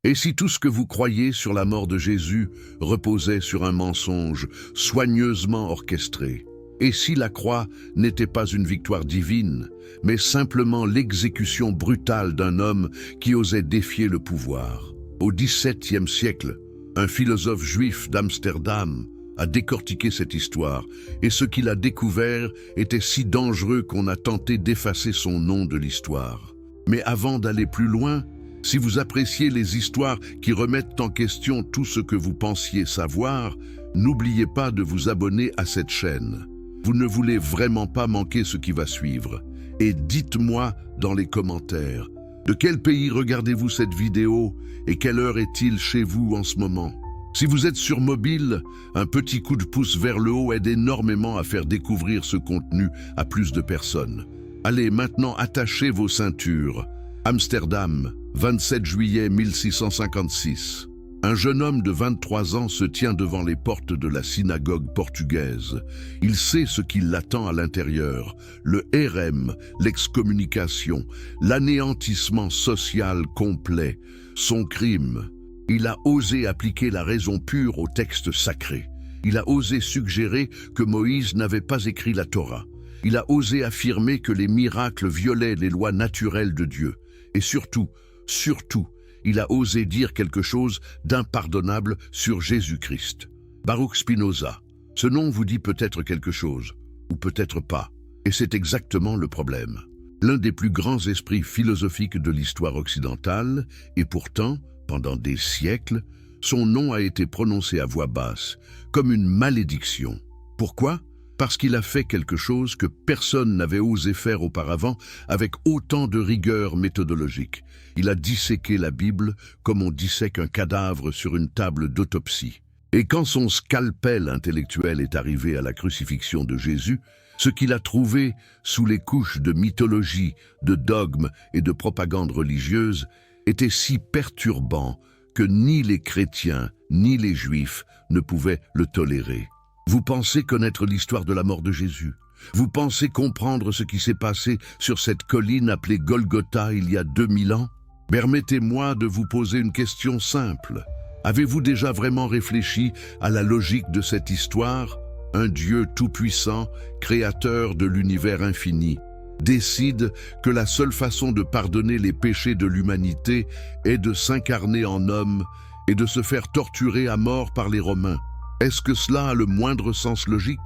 Et si tout ce que vous croyez sur la mort de Jésus reposait sur un mensonge soigneusement orchestré? Et si la croix n'était pas une victoire divine, mais simplement l'exécution brutale d'un homme qui osait défier le pouvoir? Au XVIIe siècle, un philosophe juif d'Amsterdam a décortiqué cette histoire, et ce qu'il a découvert était si dangereux qu'on a tenté d'effacer son nom de l'histoire. Mais avant d'aller plus loin, si vous appréciez les histoires qui remettent en question tout ce que vous pensiez savoir, n'oubliez pas de vous abonner à cette chaîne. Vous ne voulez vraiment pas manquer ce qui va suivre. Et dites-moi dans les commentaires, de quel pays regardez-vous cette vidéo et quelle heure est-il chez vous en ce moment? Si vous êtes sur mobile, un petit coup de pouce vers le haut aide énormément à faire découvrir ce contenu à plus de personnes. Allez, maintenant attachez vos ceintures. Amsterdam, 27 juillet 1656. Un jeune homme de 23 ans se tient devant les portes de la synagogue portugaise. Il sait ce qui l'attend à l'intérieur, le RM, l'excommunication, l'anéantissement social complet. Son crime: il a osé appliquer la raison pure au texte sacré. Il a osé suggérer que Moïse n'avait pas écrit la Torah. Il a osé affirmer que les miracles violaient les lois naturelles de Dieu. Et surtout, il a osé dire quelque chose d'impardonnable sur Jésus-Christ. Baruch Spinoza. Ce nom vous dit peut-être quelque chose, ou peut-être pas. Et c'est exactement le problème. L'un des plus grands esprits philosophiques de l'histoire occidentale, et pourtant, pendant des siècles, son nom a été prononcé à voix basse, comme une malédiction. Pourquoi ? Parce qu'il a fait quelque chose que personne n'avait osé faire auparavant avec autant de rigueur méthodologique. Il a disséqué la Bible comme on dissèque un cadavre sur une table d'autopsie. Et quand son scalpel intellectuel est arrivé à la crucifixion de Jésus, ce qu'il a trouvé sous les couches de mythologie, de dogmes et de propagande religieuse était si perturbant que ni les chrétiens ni les juifs ne pouvaient le tolérer. Vous pensez connaître l'histoire de la mort de Jésus. Vous pensez comprendre ce qui s'est passé sur cette colline appelée Golgotha il y a 2000 ans? Permettez-moi de vous poser une question simple. Avez-vous déjà vraiment réfléchi à la logique de cette histoire? Un Dieu tout-puissant, créateur de l'univers infini, décide que la seule façon de pardonner les péchés de l'humanité est de s'incarner en homme et de se faire torturer à mort par les Romains. Est-ce que cela a le moindre sens logique?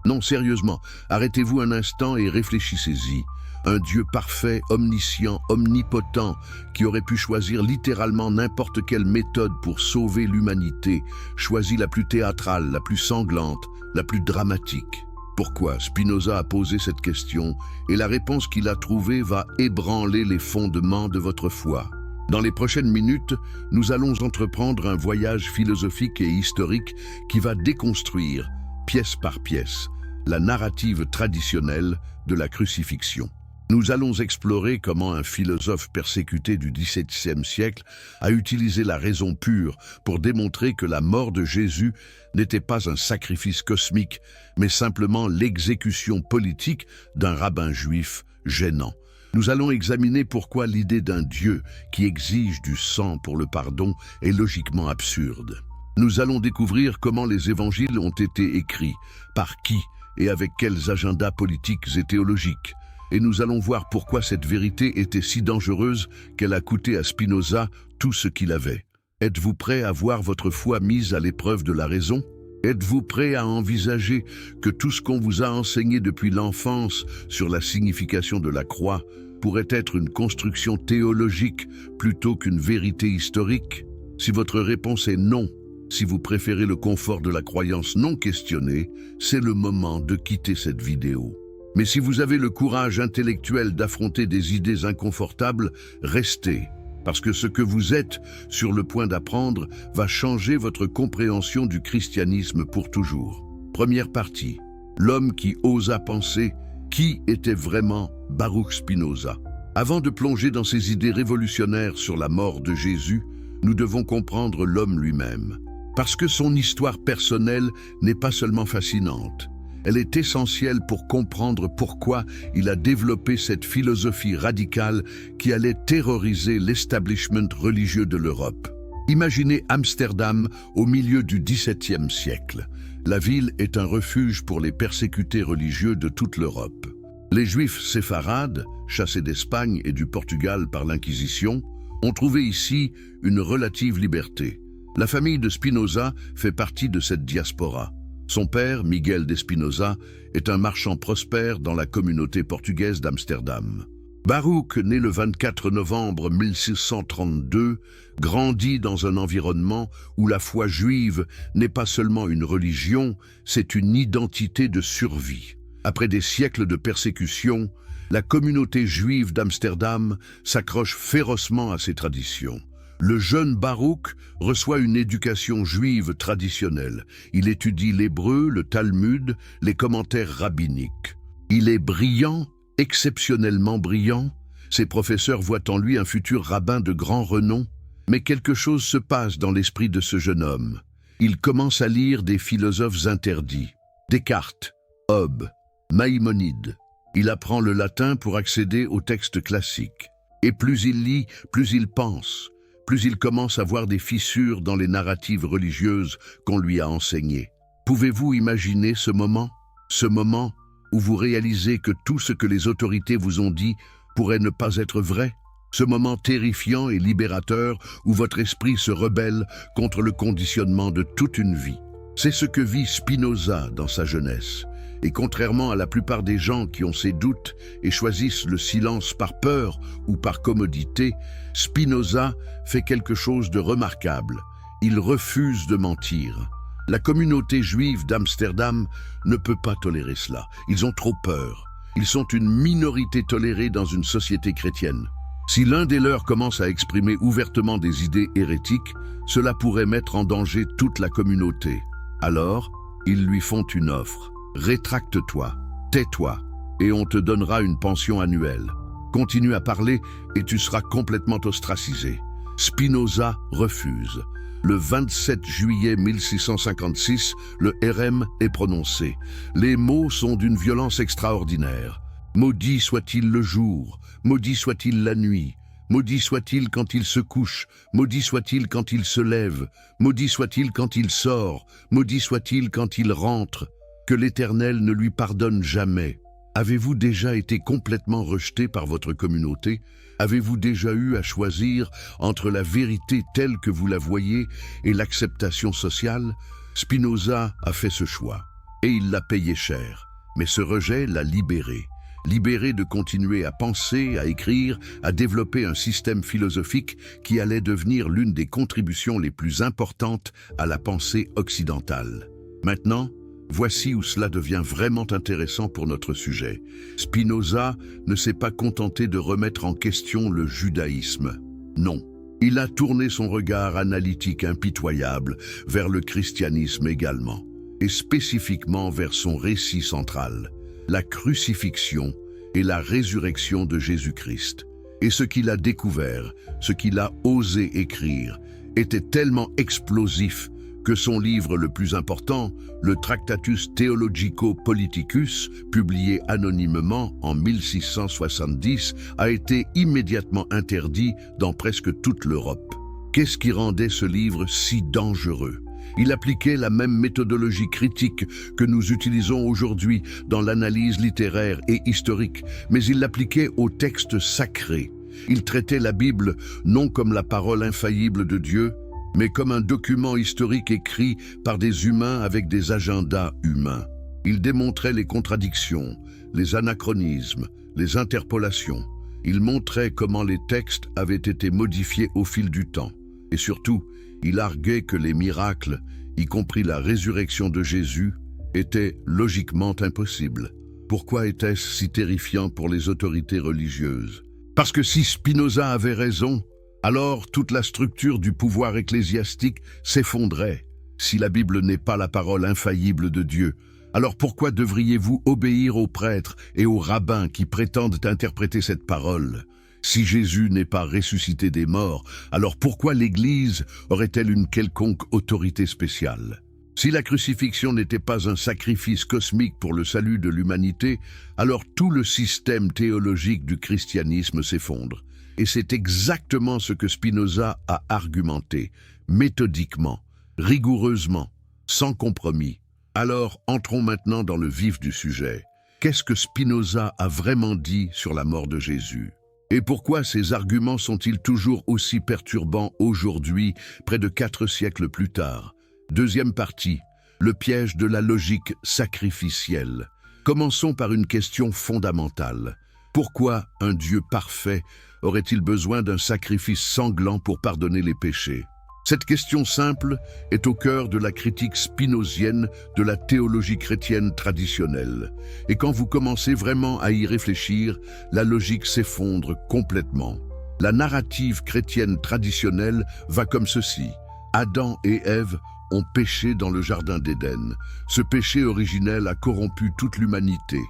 Non, sérieusement, arrêtez-vous un instant et réfléchissez-y. Un Dieu parfait, omniscient, omnipotent, qui aurait pu choisir littéralement n'importe quelle méthode pour sauver l'humanité, choisit la plus théâtrale, la plus sanglante, la plus dramatique. Pourquoi Spinoza a posé cette question, et la réponse qu'il a trouvée va ébranler les fondements de votre foi. Dans les prochaines minutes, nous allons entreprendre un voyage philosophique et historique qui va déconstruire, pièce par pièce, la narrative traditionnelle de la crucifixion. Nous allons explorer comment un philosophe persécuté du XVIIe siècle a utilisé la raison pure pour démontrer que la mort de Jésus n'était pas un sacrifice cosmique, mais simplement l'exécution politique d'un rabbin juif gênant. Nous allons examiner pourquoi l'idée d'un Dieu qui exige du sang pour le pardon est logiquement absurde. Nous allons découvrir comment les évangiles ont été écrits, par qui et avec quels agendas politiques et théologiques. Et nous allons voir pourquoi cette vérité était si dangereuse qu'elle a coûté à Spinoza tout ce qu'il avait. Êtes-vous prêt à voir votre foi mise à l'épreuve de la raison? Êtes-vous prêt à envisager que tout ce qu'on vous a enseigné depuis l'enfance sur la signification de la croix pourrait être une construction théologique plutôt qu'une vérité historique? Si votre réponse est non, si vous préférez le confort de la croyance non questionnée, c'est le moment de quitter cette vidéo. Mais si vous avez le courage intellectuel d'affronter des idées inconfortables, restez. Parce que ce que vous êtes sur le point d'apprendre va changer votre compréhension du christianisme pour toujours. Première partie. L'homme qui osa penser. Qui était vraiment Baruch Spinoza? Avant de plonger dans ces idées révolutionnaires sur la mort de Jésus, nous devons comprendre l'homme lui-même. Parce que son histoire personnelle n'est pas seulement fascinante. Elle est essentielle pour comprendre pourquoi il a développé cette philosophie radicale qui allait terroriser l'establishment religieux de l'Europe. Imaginez Amsterdam au milieu du XVIIe siècle. La ville est un refuge pour les persécutés religieux de toute l'Europe. Les Juifs séfarades, chassés d'Espagne et du Portugal par l'Inquisition, ont trouvé ici une relative liberté. La famille de Spinoza fait partie de cette diaspora. Son père, Miguel de Spinoza, est un marchand prospère dans la communauté portugaise d'Amsterdam. Baruch, né le 24 novembre 1632, grandit dans un environnement où la foi juive n'est pas seulement une religion, c'est une identité de survie. Après des siècles de persécution, la communauté juive d'Amsterdam s'accroche férocement à ses traditions. Le jeune Baruch reçoit une éducation juive traditionnelle. Il étudie l'hébreu, le Talmud, les commentaires rabbiniques. Il est brillant, exceptionnellement brillant. Ses professeurs voient en lui un futur rabbin de grand renom. Mais quelque chose se passe dans l'esprit de ce jeune homme. Il commence à lire des philosophes interdits. Descartes, Hobbes, Maïmonide. Il apprend le latin pour accéder aux textes classiques. Et plus il lit, plus il pense. Plus il commence à voir des fissures dans les narratives religieuses qu'on lui a enseignées. Pouvez-vous imaginer ce moment où vous réalisez que tout ce que les autorités vous ont dit pourrait ne pas être vrai? Ce moment terrifiant et libérateur où votre esprit se rebelle contre le conditionnement de toute une vie. C'est ce que vit Spinoza dans sa jeunesse. Et contrairement à la plupart des gens qui ont ces doutes et choisissent le silence par peur ou par commodité, Spinoza fait quelque chose de remarquable. Il refuse de mentir. La communauté juive d'Amsterdam ne peut pas tolérer cela. Ils ont trop peur. Ils sont une minorité tolérée dans une société chrétienne. Si l'un des leurs commence à exprimer ouvertement des idées hérétiques, cela pourrait mettre en danger toute la communauté. Alors, ils lui font une offre. Rétracte-toi, tais-toi, et on te donnera une pension annuelle. Continue à parler et tu seras complètement ostracisé. Spinoza refuse. Le 27 juillet 1656, le RM est prononcé. Les mots sont d'une violence extraordinaire. Maudit soit-il le jour, maudit soit-il la nuit, maudit soit-il quand il se couche, maudit soit-il quand il se lève, maudit soit-il quand il sort, maudit soit-il quand il rentre. Que l'Éternel ne lui pardonne jamais. Avez-vous déjà été complètement rejeté par votre communauté? Avez-vous déjà eu à choisir entre la vérité telle que vous la voyez et l'acceptation sociale? Spinoza a fait ce choix, et il l'a payé cher. Mais ce rejet l'a libéré. Libéré de continuer à penser, à écrire, à développer un système philosophique qui allait devenir l'une des contributions les plus importantes à la pensée occidentale. Maintenant, voici où cela devient vraiment intéressant pour notre sujet. Spinoza ne s'est pas contenté de remettre en question le judaïsme. Non, il a tourné son regard analytique impitoyable vers le christianisme également, et spécifiquement vers son récit central, la crucifixion et la résurrection de Jésus-Christ. Et ce qu'il a découvert, ce qu'il a osé écrire, était tellement explosif que son livre le plus important, le Tractatus Theologico Politicus, publié anonymement en 1670, a été immédiatement interdit dans presque toute l'Europe. Qu'est-ce qui rendait ce livre si dangereux? Il appliquait la même méthodologie critique que nous utilisons aujourd'hui dans l'analyse littéraire et historique, mais il l'appliquait aux textes sacrés. Il traitait la Bible non comme la parole infaillible de Dieu, mais comme un document historique écrit par des humains avec des agendas humains. Il démontrait les contradictions, les anachronismes, les interpolations. Il montrait comment les textes avaient été modifiés au fil du temps. Et surtout, il arguait que les miracles, y compris la résurrection de Jésus, étaient logiquement impossibles. Pourquoi était-ce si terrifiant pour les autorités religieuses? Parce que si Spinoza avait raison, alors toute la structure du pouvoir ecclésiastique s'effondrait. Si la Bible n'est pas la parole infaillible de Dieu, alors pourquoi devriez-vous obéir aux prêtres et aux rabbins qui prétendent interpréter cette parole? Si Jésus n'est pas ressuscité des morts, alors pourquoi l'Église aurait-elle une quelconque autorité spéciale? Si la crucifixion n'était pas un sacrifice cosmique pour le salut de l'humanité, alors tout le système théologique du christianisme s'effondre. Et c'est exactement ce que Spinoza a argumenté, méthodiquement, rigoureusement, sans compromis. Alors, entrons maintenant dans le vif du sujet. Qu'est-ce que Spinoza a vraiment dit sur la mort de Jésus? Et pourquoi ces arguments sont-ils toujours aussi perturbants aujourd'hui, près de 4 siècles plus tard? Deuxième partie, le piège de la logique sacrificielle. Commençons par une question fondamentale. Pourquoi un Dieu parfait aurait-il besoin d'un sacrifice sanglant pour pardonner les péchés? Cette question simple est au cœur de la critique spinozienne de la théologie chrétienne traditionnelle. Et quand vous commencez vraiment à y réfléchir, la logique s'effondre complètement. La narrative chrétienne traditionnelle va comme ceci. Adam et Ève ont péché dans le jardin d'Éden. Ce péché originel a corrompu toute l'humanité.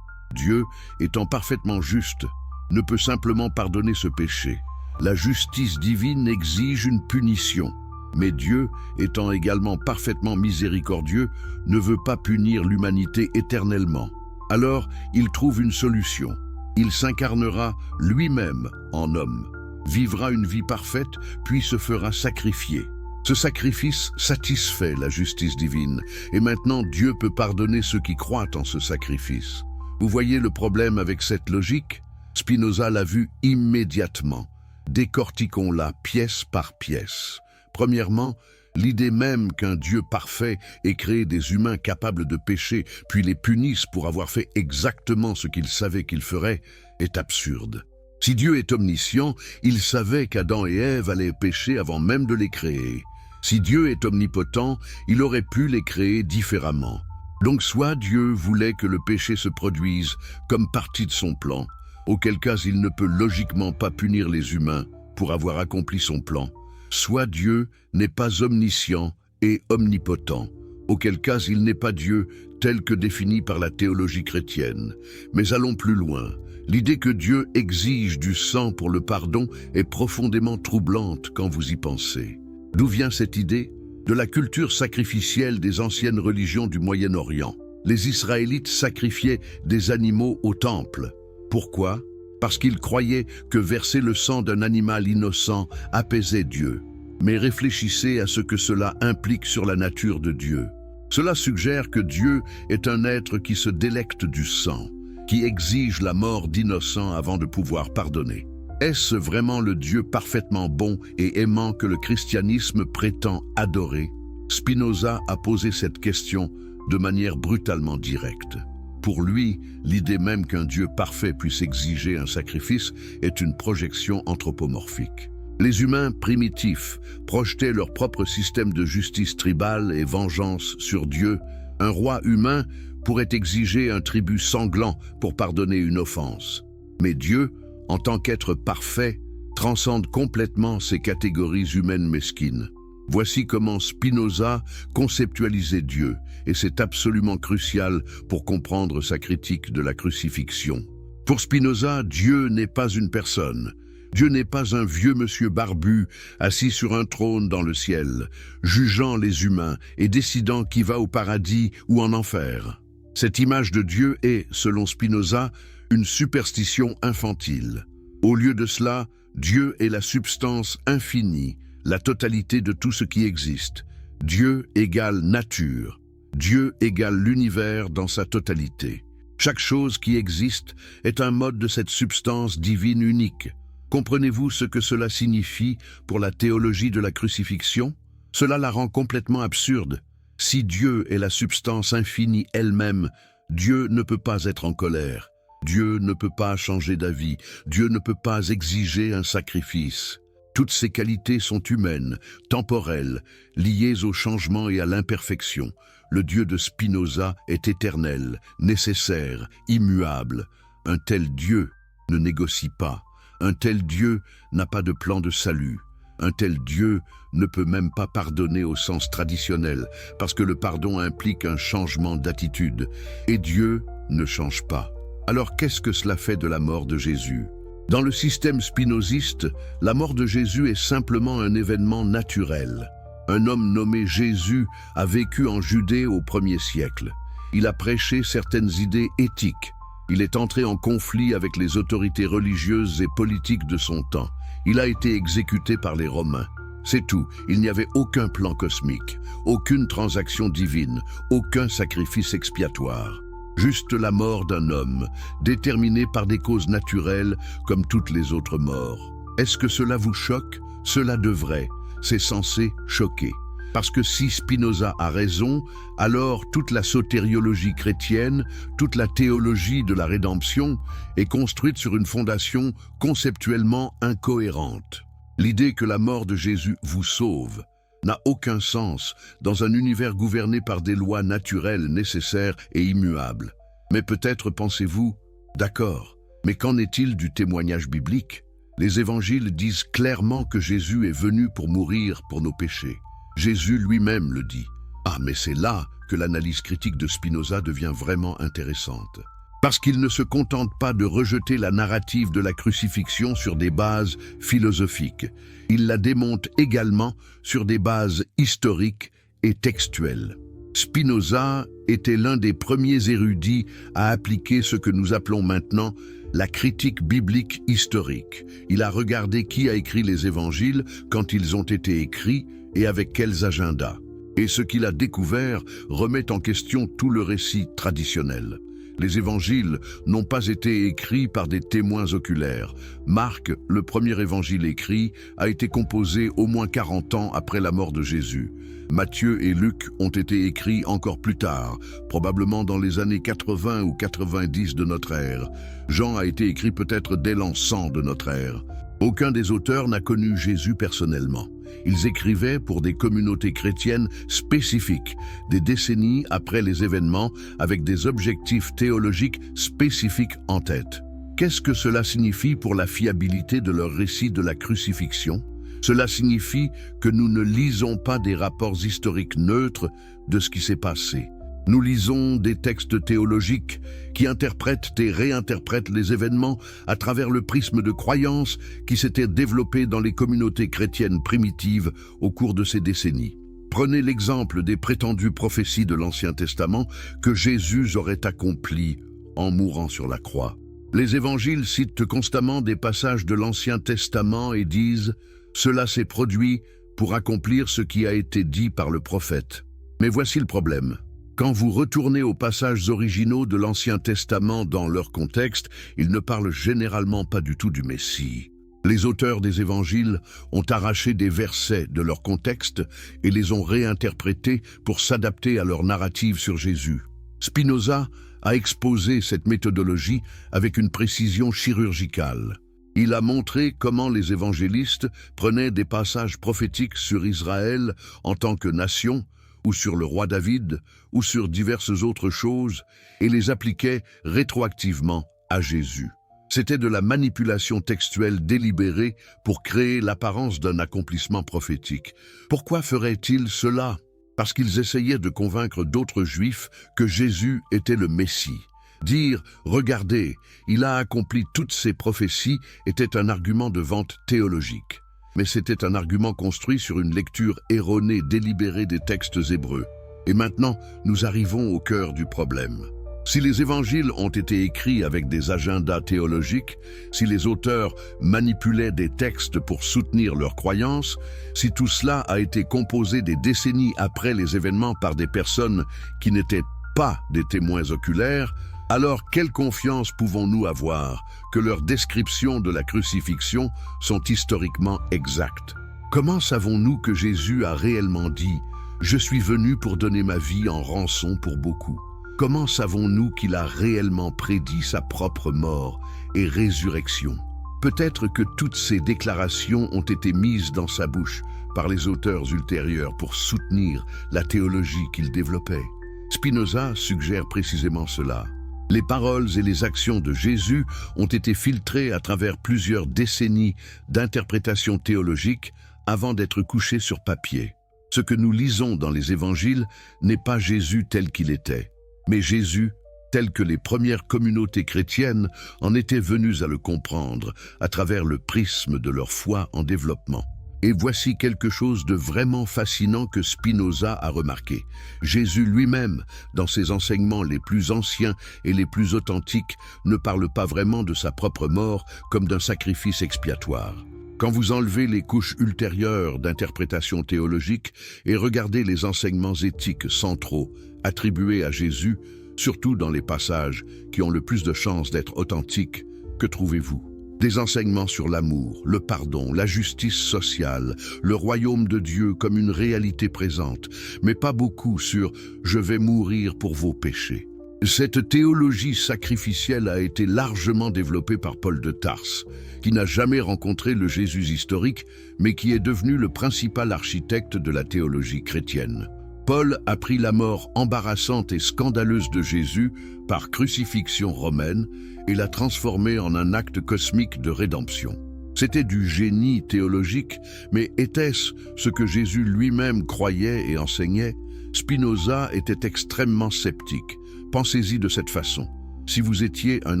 Dieu, étant parfaitement juste, ne peut simplement pardonner ce péché. La justice divine exige une punition. Mais Dieu, étant également parfaitement miséricordieux, ne veut pas punir l'humanité éternellement. Alors, il trouve une solution. Il s'incarnera lui-même en homme, vivra une vie parfaite, puis se fera sacrifier. Ce sacrifice satisfait la justice divine, et maintenant Dieu peut pardonner ceux qui croient en ce sacrifice. Vous voyez le problème avec cette logique? Spinoza l'a vu immédiatement. Décortiquons-la pièce par pièce. Premièrement, l'idée même qu'un Dieu parfait ait créé des humains capables de pécher, puis les punisse pour avoir fait exactement ce qu'il savait qu'ils feraient, est absurde. Si Dieu est omniscient, il savait qu'Adam et Ève allaient pécher avant même de les créer. Si Dieu est omnipotent, il aurait pu les créer différemment. Donc soit Dieu voulait que le péché se produise comme partie de son plan, auquel cas il ne peut logiquement pas punir les humains pour avoir accompli son plan. Soit Dieu n'est pas omniscient et omnipotent, auquel cas il n'est pas Dieu tel que défini par la théologie chrétienne. Mais allons plus loin. L'idée que Dieu exige du sang pour le pardon est profondément troublante quand vous y pensez. D'où vient cette idée? De la culture sacrificielle des anciennes religions du Moyen-Orient. Les Israélites sacrifiaient des animaux au temple. Pourquoi? Parce qu'ils croyaient que verser le sang d'un animal innocent apaisait Dieu. Mais réfléchissez à ce que cela implique sur la nature de Dieu. Cela suggère que Dieu est un être qui se délecte du sang, qui exige la mort d'innocents avant de pouvoir pardonner. Est-ce vraiment le Dieu parfaitement bon et aimant que le christianisme prétend adorer? Spinoza a posé cette question de manière brutalement directe. Pour lui, l'idée même qu'un Dieu parfait puisse exiger un sacrifice est une projection anthropomorphique. Les humains primitifs projetaient leur propre système de justice tribale et vengeance sur Dieu. Un roi humain pourrait exiger un tribut sanglant pour pardonner une offense. Mais Dieu, en tant qu'être parfait, transcende complètement ces catégories humaines mesquines. Voici comment Spinoza conceptualisait Dieu, et c'est absolument crucial pour comprendre sa critique de la crucifixion. Pour Spinoza, Dieu n'est pas une personne. Dieu n'est pas un vieux monsieur barbu assis sur un trône dans le ciel, jugeant les humains et décidant qui va au paradis ou en enfer. Cette image de Dieu est, selon Spinoza, une superstition infantile. Au lieu de cela, Dieu est la substance infinie, la totalité de tout ce qui existe. Dieu égale nature. Dieu égale l'univers dans sa totalité. Chaque chose qui existe est un mode de cette substance divine unique. Comprenez-vous ce que cela signifie pour la théologie de la crucifixion? Cela la rend complètement absurde. Si Dieu est la substance infinie elle-même, Dieu ne peut pas être en colère. Dieu ne peut pas changer d'avis. Dieu ne peut pas exiger un sacrifice. Toutes ces qualités sont humaines, temporelles, liées au changement et à l'imperfection. Le Dieu de Spinoza est éternel, nécessaire, immuable. Un tel Dieu ne négocie pas. Un tel Dieu n'a pas de plan de salut. Un tel Dieu ne peut même pas pardonner au sens traditionnel, parce que le pardon implique un changement d'attitude. Et Dieu ne change pas. Alors qu'est-ce que cela fait de la mort de Jésus? Dans le système spinoziste, la mort de Jésus est simplement un événement naturel. Un homme nommé Jésus a vécu en Judée au 1er siècle. Il a prêché certaines idées éthiques. Il est entré en conflit avec les autorités religieuses et politiques de son temps. Il a été exécuté par les Romains. C'est tout, il n'y avait aucun plan cosmique, aucune transaction divine, aucun sacrifice expiatoire. Juste la mort d'un homme, déterminée par des causes naturelles comme toutes les autres morts. Est-ce que cela vous choque? Cela devrait, c'est censé choquer. Parce que si Spinoza a raison, alors toute la sotériologie chrétienne, toute la théologie de la rédemption est construite sur une fondation conceptuellement incohérente. L'idée que la mort de Jésus vous sauve n'a aucun sens dans un univers gouverné par des lois naturelles nécessaires et immuables. Mais peut-être pensez-vous, d'accord, mais qu'en est-il du témoignage biblique? Les évangiles disent clairement que Jésus est venu pour mourir pour nos péchés. Jésus lui-même le dit. Ah, mais c'est là que l'analyse critique de Spinoza devient vraiment intéressante. Parce qu'il ne se contente pas de rejeter la narrative de la crucifixion sur des bases philosophiques. Il la démonte également sur des bases historiques et textuelles. Spinoza était l'un des premiers érudits à appliquer ce que nous appelons maintenant la critique biblique historique. Il a regardé qui a écrit les évangiles, quand ils ont été écrits et avec quels agendas. Et ce qu'il a découvert remet en question tout le récit traditionnel. Les évangiles n'ont pas été écrits par des témoins oculaires. Marc, le premier évangile écrit, a été composé au moins 40 ans après la mort de Jésus. Matthieu et Luc ont été écrits encore plus tard, probablement dans les années 80 ou 90 de notre ère. Jean a été écrit peut-être dès l'an 100 de notre ère. Aucun des auteurs n'a connu Jésus personnellement. Ils écrivaient pour des communautés chrétiennes spécifiques, des décennies après les événements, avec des objectifs théologiques spécifiques en tête. Qu'est-ce que cela signifie pour la fiabilité de leur récit de la crucifixion? Cela signifie que nous ne lisons pas des rapports historiques neutres de ce qui s'est passé. Nous lisons des textes théologiques qui interprètent et réinterprètent les événements à travers le prisme de croyances qui s'étaient développées dans les communautés chrétiennes primitives au cours de ces décennies. Prenez l'exemple des prétendues prophéties de l'Ancien Testament que Jésus aurait accomplies en mourant sur la croix. Les évangiles citent constamment des passages de l'Ancien Testament et disent « Cela s'est produit pour accomplir ce qui a été dit par le prophète ». Mais voici le problème. Quand vous retournez aux passages originaux de l'Ancien Testament dans leur contexte, ils ne parlent généralement pas du tout du Messie. Les auteurs des évangiles ont arraché des versets de leur contexte et les ont réinterprétés pour s'adapter à leur narrative sur Jésus. Spinoza a exposé cette méthodologie avec une précision chirurgicale. Il a montré comment les évangélistes prenaient des passages prophétiques sur Israël en tant que nation, ou sur le roi David, ou sur diverses autres choses, et les appliquaient rétroactivement à Jésus. C'était de la manipulation textuelle délibérée pour créer l'apparence d'un accomplissement prophétique. Pourquoi feraient-ils cela? Parce qu'ils essayaient de convaincre d'autres Juifs que Jésus était le Messie. Dire « Regardez, il a accompli toutes ces prophéties » était un argument de vente théologique. Mais c'était un argument construit sur une lecture erronée délibérée des textes hébreux. Et maintenant, nous arrivons au cœur du problème. Si les évangiles ont été écrits avec des agendas théologiques, si les auteurs manipulaient des textes pour soutenir leurs croyances, si tout cela a été composé des décennies après les événements par des personnes qui n'étaient pas des témoins oculaires, alors quelle confiance pouvons-nous avoir que leurs descriptions de la crucifixion sont historiquement exactes? Comment savons-nous que Jésus a réellement dit « Je suis venu pour donner ma vie en rançon pour beaucoup » ? Comment savons-nous qu'il a réellement prédit sa propre mort et résurrection? Peut-être que toutes ces déclarations ont été mises dans sa bouche par les auteurs ultérieurs pour soutenir la théologie qu'il développait. Spinoza suggère précisément cela. Les paroles et les actions de Jésus ont été filtrées à travers plusieurs décennies d'interprétation théologique avant d'être couchées sur papier. Ce que nous lisons dans les évangiles n'est pas Jésus tel qu'il était, mais Jésus tel que les premières communautés chrétiennes en étaient venues à le comprendre à travers le prisme de leur foi en développement. Et voici quelque chose de vraiment fascinant que Spinoza a remarqué. Jésus lui-même, dans ses enseignements les plus anciens et les plus authentiques, ne parle pas vraiment de sa propre mort comme d'un sacrifice expiatoire. Quand vous enlevez les couches ultérieures d'interprétation théologique et regardez les enseignements éthiques centraux attribués à Jésus, surtout dans les passages qui ont le plus de chances d'être authentiques, que trouvez-vous? Des enseignements sur l'amour, le pardon, la justice sociale, le royaume de Dieu comme une réalité présente, mais pas beaucoup sur « je vais mourir pour vos péchés ». Cette théologie sacrificielle a été largement développée par Paul de Tarse, qui n'a jamais rencontré le Jésus historique, mais qui est devenu le principal architecte de la théologie chrétienne. Paul a pris la mort embarrassante et scandaleuse de Jésus par crucifixion romaine et l'a transformée en un acte cosmique de rédemption. C'était du génie théologique, mais était-ce ce que Jésus lui-même croyait et enseignait? Spinoza était extrêmement sceptique. Pensez-y de cette façon. Si vous étiez un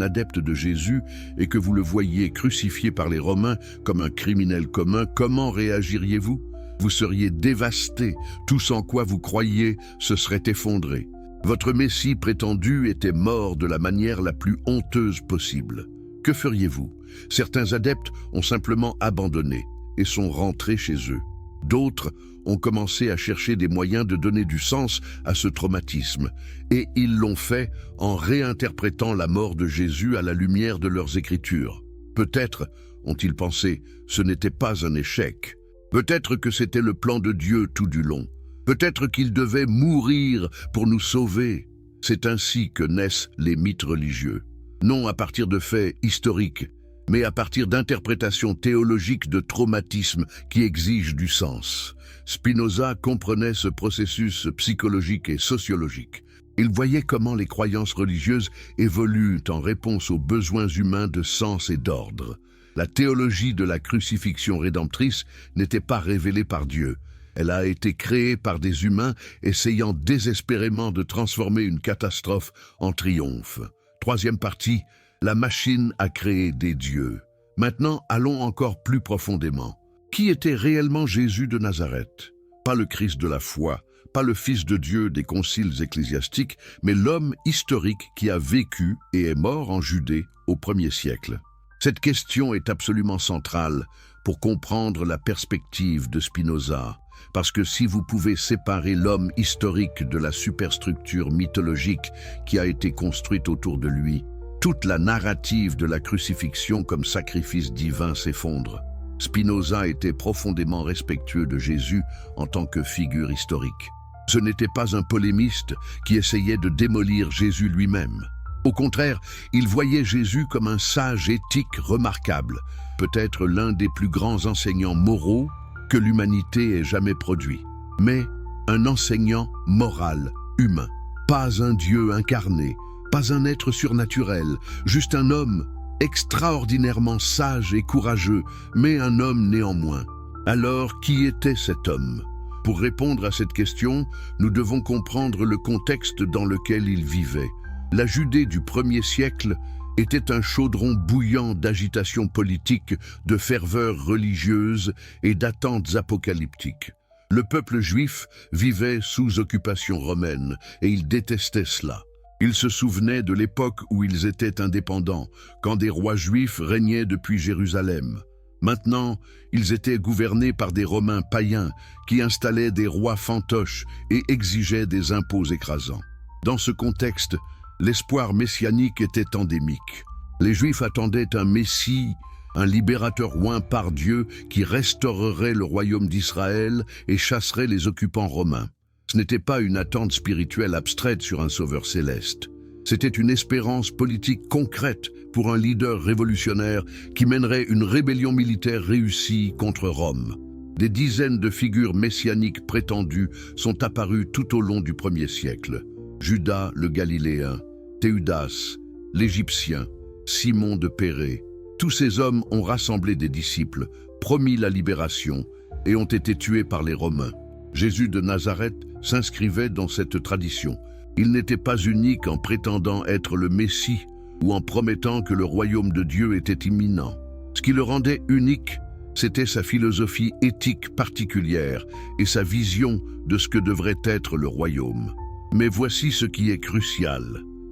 adepte de Jésus et que vous le voyiez crucifié par les Romains comme un criminel commun, comment réagiriez-vous? Vous seriez dévasté, tout en quoi vous croyiez se serait effondré. Votre Messie prétendu était mort de la manière la plus honteuse possible. Que feriez-vous? Certains adeptes ont simplement abandonné et sont rentrés chez eux. D'autres ont commencé à chercher des moyens de donner du sens à ce traumatisme, et ils l'ont fait en réinterprétant la mort de Jésus à la lumière de leurs Écritures. Peut-être, ont-ils pensé, ce n'était pas un échec. Peut-être que c'était le plan de Dieu tout du long. Peut-être qu'il devait mourir pour nous sauver. C'est ainsi que naissent les mythes religieux. Non à partir de faits historiques, mais à partir d'interprétations théologiques de traumatismes qui exigent du sens. Spinoza comprenait ce processus psychologique et sociologique. Il voyait comment les croyances religieuses évoluent en réponse aux besoins humains de sens et d'ordre. La théologie de la crucifixion rédemptrice n'était pas révélée par Dieu. Elle a été créée par des humains essayant désespérément de transformer une catastrophe en triomphe. Troisième partie, la machine a créé des dieux. Maintenant, allons encore plus profondément. Qui était réellement Jésus de Nazareth? Pas le Christ de la foi, pas le Fils de Dieu des conciles ecclésiastiques, mais l'homme historique qui a vécu et est mort en Judée au 1er siècle. Cette question est absolument centrale pour comprendre la perspective de Spinoza, parce que si vous pouvez séparer l'homme historique de la superstructure mythologique qui a été construite autour de lui, toute la narrative de la crucifixion comme sacrifice divin s'effondre. Spinoza était profondément respectueux de Jésus en tant que figure historique. Ce n'était pas un polémiste qui essayait de démolir Jésus lui-même. Au contraire, il voyait Jésus comme un sage éthique remarquable, peut-être l'un des plus grands enseignants moraux que l'humanité ait jamais produit. Mais un enseignant moral, humain, pas un Dieu incarné, pas un être surnaturel, juste un homme extraordinairement sage et courageux, mais un homme néanmoins. Alors, qui était cet homme? Pour répondre à cette question, nous devons comprendre le contexte dans lequel il vivait. La Judée du 1er siècle était un chaudron bouillant d'agitation politique, de ferveur religieuse et d'attentes apocalyptiques. Le peuple juif vivait sous occupation romaine et il détestait cela. Ils se souvenaient de l'époque où ils étaient indépendants, quand des rois juifs régnaient depuis Jérusalem. Maintenant, ils étaient gouvernés par des Romains païens qui installaient des rois fantoches et exigeaient des impôts écrasants. Dans ce contexte, l'espoir messianique était endémique. Les Juifs attendaient un Messie, un libérateur oint par Dieu qui restaurerait le royaume d'Israël et chasserait les occupants romains. Ce n'était pas une attente spirituelle abstraite sur un sauveur céleste. C'était une espérance politique concrète pour un leader révolutionnaire qui mènerait une rébellion militaire réussie contre Rome. Des dizaines de figures messianiques prétendues sont apparues tout au long du 1er siècle. Judas le Galiléen, Théudas, l'Égyptien, Simon de Pérée. Tous ces hommes ont rassemblé des disciples, promis la libération et ont été tués par les Romains. Jésus de Nazareth s'inscrivait dans cette tradition. Il n'était pas unique en prétendant être le Messie ou en promettant que le royaume de Dieu était imminent. Ce qui le rendait unique, c'était sa philosophie éthique particulière et sa vision de ce que devrait être le royaume. Mais voici ce qui est crucial.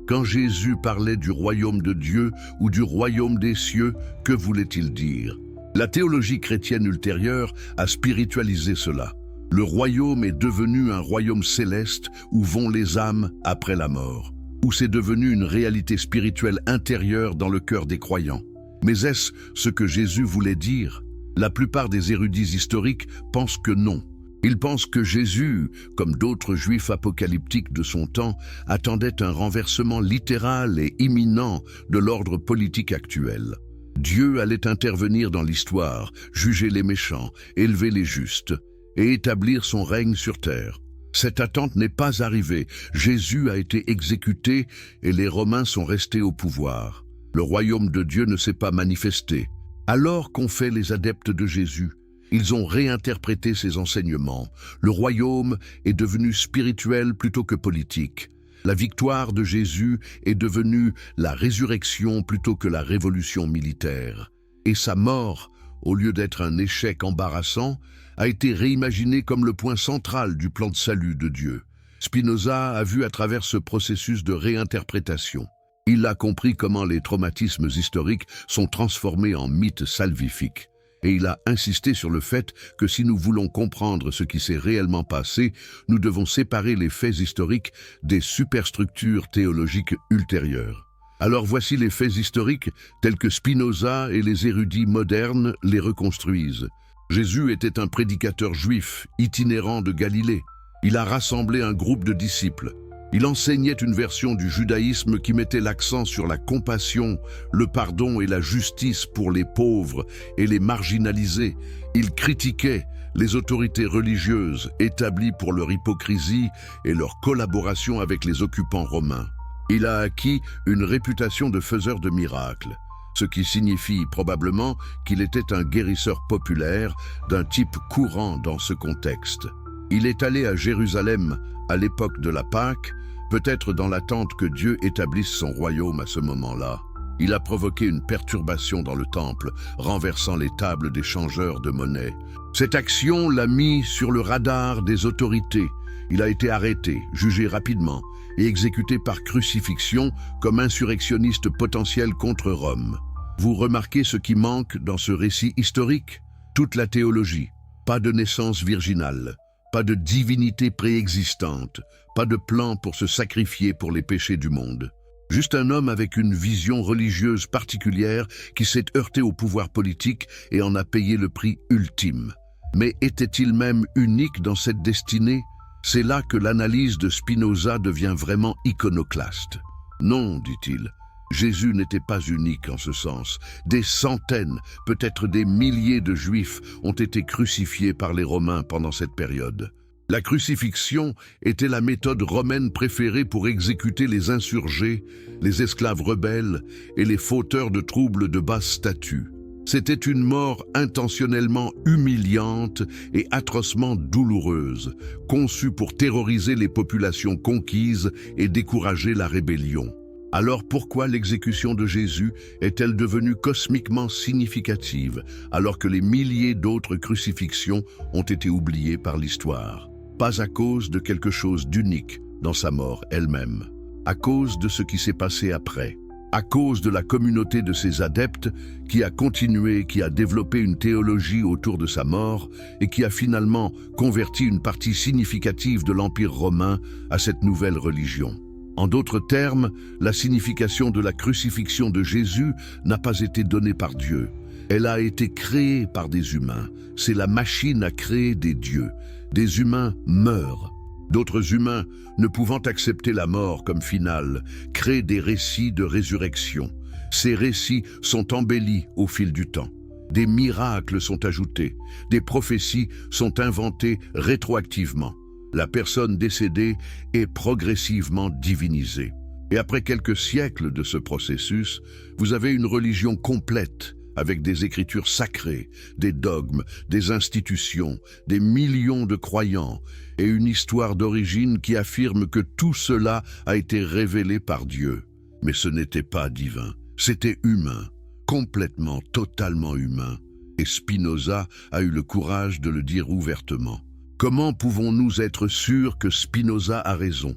Quand Jésus parlait du royaume de Dieu ou du royaume des cieux, que voulait-il dire? La théologie chrétienne ultérieure a spiritualisé cela. Le royaume est devenu un royaume céleste où vont les âmes après la mort, où c'est devenu une réalité spirituelle intérieure dans le cœur des croyants. Mais est-ce ce que Jésus voulait dire? La plupart des érudits historiques pensent que non. Ils pensent que Jésus, comme d'autres juifs apocalyptiques de son temps, attendait un renversement littéral et imminent de l'ordre politique actuel. Dieu allait intervenir dans l'histoire, juger les méchants, élever les justes et établir son règne sur terre. Cette attente n'est pas arrivée. Jésus a été exécuté et les Romains sont restés au pouvoir. Le royaume de Dieu ne s'est pas manifesté. Alors qu'ont fait les adeptes de Jésus? Ils ont réinterprété ses enseignements. Le royaume est devenu spirituel plutôt que politique. La victoire de Jésus est devenue la résurrection plutôt que la révolution militaire. Et sa mort, au lieu d'être un échec embarrassant, a été réimaginée comme le point central du plan de salut de Dieu. Spinoza a vu à travers ce processus de réinterprétation. Il a compris comment les traumatismes historiques sont transformés en mythes salvifiques. Et il a insisté sur le fait que si nous voulons comprendre ce qui s'est réellement passé, nous devons séparer les faits historiques des superstructures théologiques ultérieures. Alors voici les faits historiques tels que Spinoza et les érudits modernes les reconstruisent. Jésus était un prédicateur juif, itinérant de Galilée. Il a rassemblé un groupe de disciples. Il enseignait une version du judaïsme qui mettait l'accent sur la compassion, le pardon et la justice pour les pauvres et les marginalisés. Il critiquait les autorités religieuses établies pour leur hypocrisie et leur collaboration avec les occupants romains. Il a acquis une réputation de faiseur de miracles, ce qui signifie probablement qu'il était un guérisseur populaire d'un type courant dans ce contexte. Il est allé à Jérusalem à l'époque de la Pâque, peut-être dans l'attente que Dieu établisse son royaume à ce moment-là. Il a provoqué une perturbation dans le temple, renversant les tables des changeurs de monnaie. Cette action l'a mis sur le radar des autorités. Il a été arrêté, jugé rapidement et exécuté par crucifixion comme insurrectionniste potentiel contre Rome. Vous remarquez ce qui manque dans ce récit historique? Toute la théologie, pas de naissance virginale. Pas de divinité préexistante, pas de plan pour se sacrifier pour les péchés du monde. Juste un homme avec une vision religieuse particulière qui s'est heurté au pouvoir politique et en a payé le prix ultime. Mais était-il même unique dans cette destinée? C'est là que l'analyse de Spinoza devient vraiment iconoclaste. Non, dit-il. Jésus n'était pas unique en ce sens. Des centaines, peut-être des milliers de Juifs ont été crucifiés par les Romains pendant cette période. La crucifixion était la méthode romaine préférée pour exécuter les insurgés, les esclaves rebelles et les fauteurs de troubles de basse statut. C'était une mort intentionnellement humiliante et atrocement douloureuse, conçue pour terroriser les populations conquises et décourager la rébellion. Alors pourquoi l'exécution de Jésus est-elle devenue cosmiquement significative alors que les milliers d'autres crucifixions ont été oubliées par l'histoire? Pas à cause de quelque chose d'unique dans sa mort elle-même, à cause de ce qui s'est passé après, à cause de la communauté de ses adeptes qui a continué, qui a développé une théologie autour de sa mort et qui a finalement converti une partie significative de l'Empire romain à cette nouvelle religion. En d'autres termes, la signification de la crucifixion de Jésus n'a pas été donnée par Dieu. Elle a été créée par des humains. C'est la machine à créer des dieux. Des humains meurent. D'autres humains, ne pouvant accepter la mort comme finale, créent des récits de résurrection. Ces récits sont embellis au fil du temps. Des miracles sont ajoutés. Des prophéties sont inventées rétroactivement. La personne décédée est progressivement divinisée. Et après quelques siècles de ce processus, vous avez une religion complète, avec des écritures sacrées, des dogmes, des institutions, des millions de croyants, et une histoire d'origine qui affirme que tout cela a été révélé par Dieu. Mais ce n'était pas divin, c'était humain, complètement, totalement humain. Et Spinoza a eu le courage de le dire ouvertement. Comment pouvons-nous être sûrs que Spinoza a raison?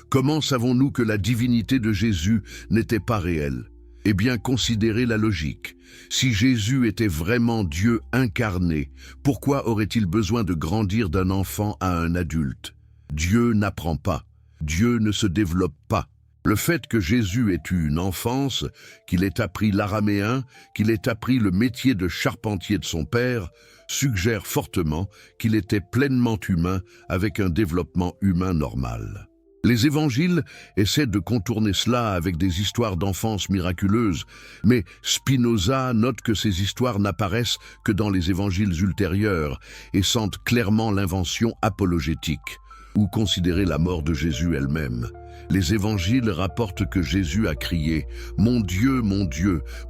Comment savons-nous que la divinité de Jésus n'était pas réelle? Eh bien, considérez la logique. Si Jésus était vraiment Dieu incarné, pourquoi aurait-il besoin de grandir d'un enfant à un adulte? Dieu n'apprend pas. Dieu ne se développe pas. Le fait que Jésus ait eu une enfance, qu'il ait appris l'araméen, qu'il ait appris le métier de charpentier de son père, suggère fortement qu'il était pleinement humain avec un développement humain normal. Les évangiles essaient de contourner cela avec des histoires d'enfance miraculeuses, mais Spinoza note que ces histoires n'apparaissent que dans les évangiles ultérieurs et sentent clairement l'invention apologétique, ou considérer la mort de Jésus elle-même. Les évangiles rapportent que Jésus a crié « Mon Dieu,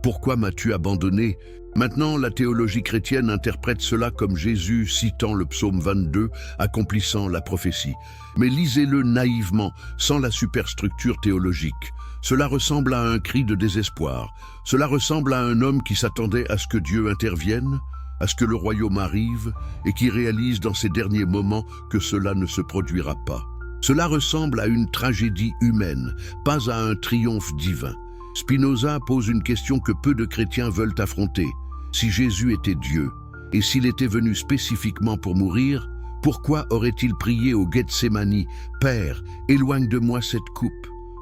pourquoi m'as-tu abandonné ?» Maintenant, la théologie chrétienne interprète cela comme Jésus citant le psaume 22, accomplissant la prophétie. Mais lisez-le naïvement, sans la superstructure théologique. Cela ressemble à un cri de désespoir. Cela ressemble à un homme qui s'attendait à ce que Dieu intervienne, à ce que le royaume arrive, et qui réalise dans ces derniers moments que cela ne se produira pas. Cela ressemble à une tragédie humaine, pas à un triomphe divin. Spinoza pose une question que peu de chrétiens veulent affronter. Si Jésus était Dieu, et s'il était venu spécifiquement pour mourir, pourquoi aurait-il prié au Gethsémani « Père, éloigne de moi cette coupe »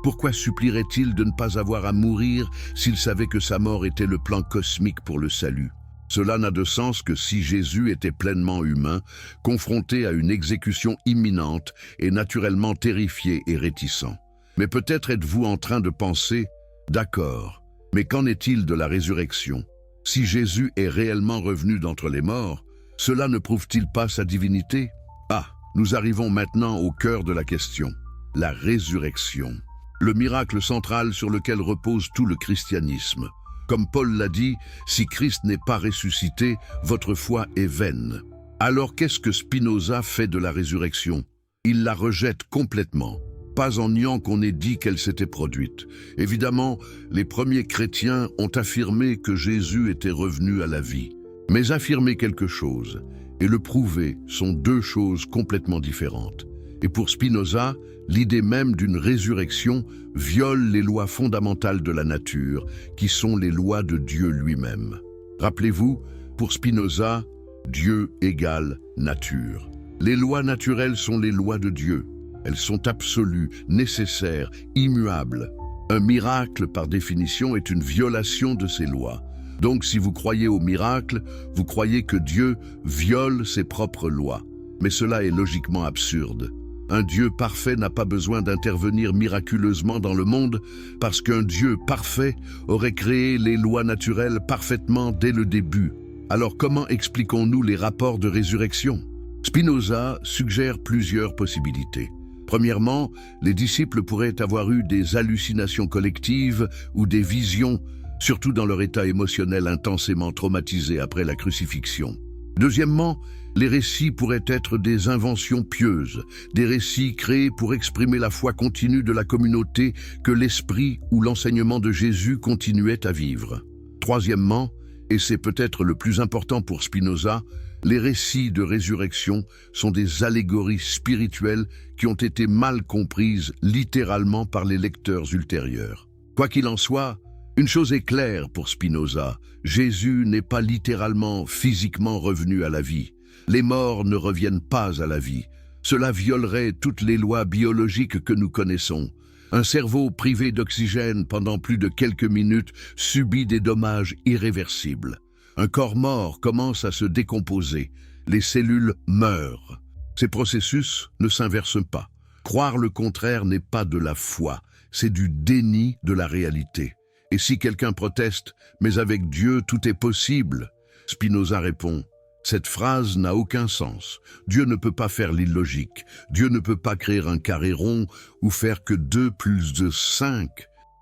Pourquoi supplierait-il de ne pas avoir à mourir s'il savait que sa mort était le plan cosmique pour le salut? Cela n'a de sens que si Jésus était pleinement humain, confronté à une exécution imminente et naturellement terrifié et réticent. Mais peut-être êtes-vous en train de penser « D'accord, mais qu'en est-il de la résurrection ?» Si Jésus est réellement revenu d'entre les morts, cela ne prouve-t-il pas sa divinité? Ah, nous arrivons maintenant au cœur de la question, la résurrection. Le miracle central sur lequel repose tout le christianisme. Comme Paul l'a dit, si Christ n'est pas ressuscité, votre foi est vaine. Alors qu'est-ce que Spinoza fait de la résurrection? Il la rejette complètement. Pas en niant qu'on ait dit qu'elle s'était produite. Évidemment, les premiers chrétiens ont affirmé que Jésus était revenu à la vie. Mais affirmer quelque chose et le prouver sont deux choses complètement différentes. Et pour Spinoza, l'idée même d'une résurrection viole les lois fondamentales de la nature, qui sont les lois de Dieu lui-même. Rappelez-vous, pour Spinoza, Dieu égale nature. Les lois naturelles sont les lois de Dieu. Elles sont absolues, nécessaires, immuables. Un miracle, par définition, est une violation de ces lois. Donc, si vous croyez au miracle, vous croyez que Dieu viole ses propres lois. Mais cela est logiquement absurde. Un Dieu parfait n'a pas besoin d'intervenir miraculeusement dans le monde parce qu'un Dieu parfait aurait créé les lois naturelles parfaitement dès le début. Alors comment expliquons-nous les rapports de résurrection? Spinoza suggère plusieurs possibilités. Premièrement, les disciples pourraient avoir eu des hallucinations collectives ou des visions, surtout dans leur état émotionnel intensément traumatisé après la crucifixion. Deuxièmement, les récits pourraient être des inventions pieuses, des récits créés pour exprimer la foi continue de la communauté que l'esprit ou l'enseignement de Jésus continuait à vivre. Troisièmement, et c'est peut-être le plus important pour Spinoza, les récits de résurrection sont des allégories spirituelles qui ont été mal comprises littéralement par les lecteurs ultérieurs. Quoi qu'il en soit, une chose est claire pour Spinoza, Jésus n'est pas littéralement, physiquement revenu à la vie. Les morts ne reviennent pas à la vie. Cela violerait toutes les lois biologiques que nous connaissons. Un cerveau privé d'oxygène pendant plus de quelques minutes subit des dommages irréversibles. Un corps mort commence à se décomposer. Les cellules meurent. Ces processus ne s'inversent pas. Croire le contraire n'est pas de la foi, c'est du déni de la réalité. Et si quelqu'un proteste « mais avec Dieu tout est possible », Spinoza répond « cette phrase n'a aucun sens. Dieu ne peut pas faire l'illogique. Dieu ne peut pas créer un carré rond ou faire que 2 + 2 = 5.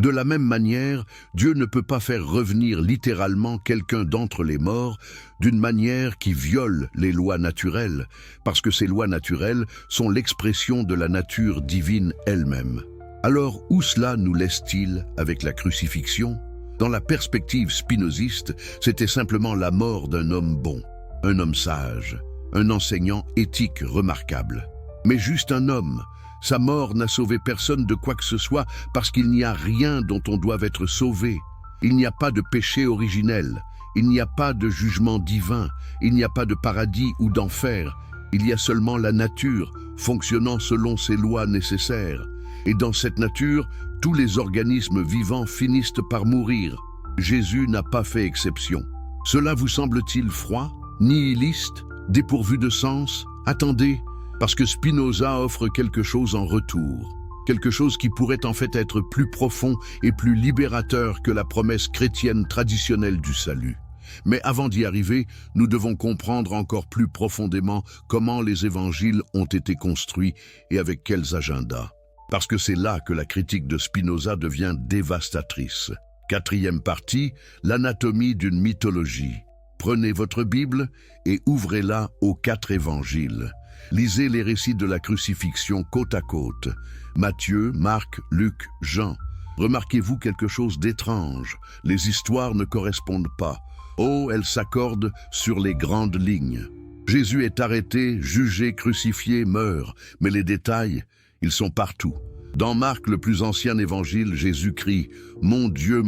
De la même manière, Dieu ne peut pas faire revenir littéralement quelqu'un d'entre les morts d'une manière qui viole les lois naturelles, parce que ces lois naturelles sont l'expression de la nature divine elle-même. Alors, où cela nous laisse-t-il avec la crucifixion? Dans la perspective spinoziste, c'était simplement la mort d'un homme bon, un homme sage, un enseignant éthique remarquable. Mais juste un homme. Sa mort n'a sauvé personne de quoi que ce soit parce qu'il n'y a rien dont on doive être sauvé. Il n'y a pas de péché originel, il n'y a pas de jugement divin, il n'y a pas de paradis ou d'enfer, il y a seulement la nature, fonctionnant selon ses lois nécessaires. Et dans cette nature, tous les organismes vivants finissent par mourir. Jésus n'a pas fait exception. Cela vous semble-t-il froid, nihiliste, dépourvu de sens? Attendez, parce que Spinoza offre quelque chose en retour. Quelque chose qui pourrait en fait être plus profond et plus libérateur que la promesse chrétienne traditionnelle du salut. Mais avant d'y arriver, nous devons comprendre encore plus profondément comment les évangiles ont été construits et avec quels agendas. Parce que c'est là que la critique de Spinoza devient dévastatrice. Quatrième partie, l'anatomie d'une mythologie. Prenez votre Bible et ouvrez-la aux 4 évangiles. Lisez les récits de la crucifixion côte à côte. Matthieu, Marc, Luc, Jean. Remarquez-vous quelque chose d'étrange? Les histoires ne correspondent pas. Oh, elles s'accordent sur les grandes lignes. Jésus est arrêté, jugé, crucifié, meurt. Mais les détails, ils sont partout. Dans Marc, le plus ancien évangile, Jésus crie « Mon Dieu,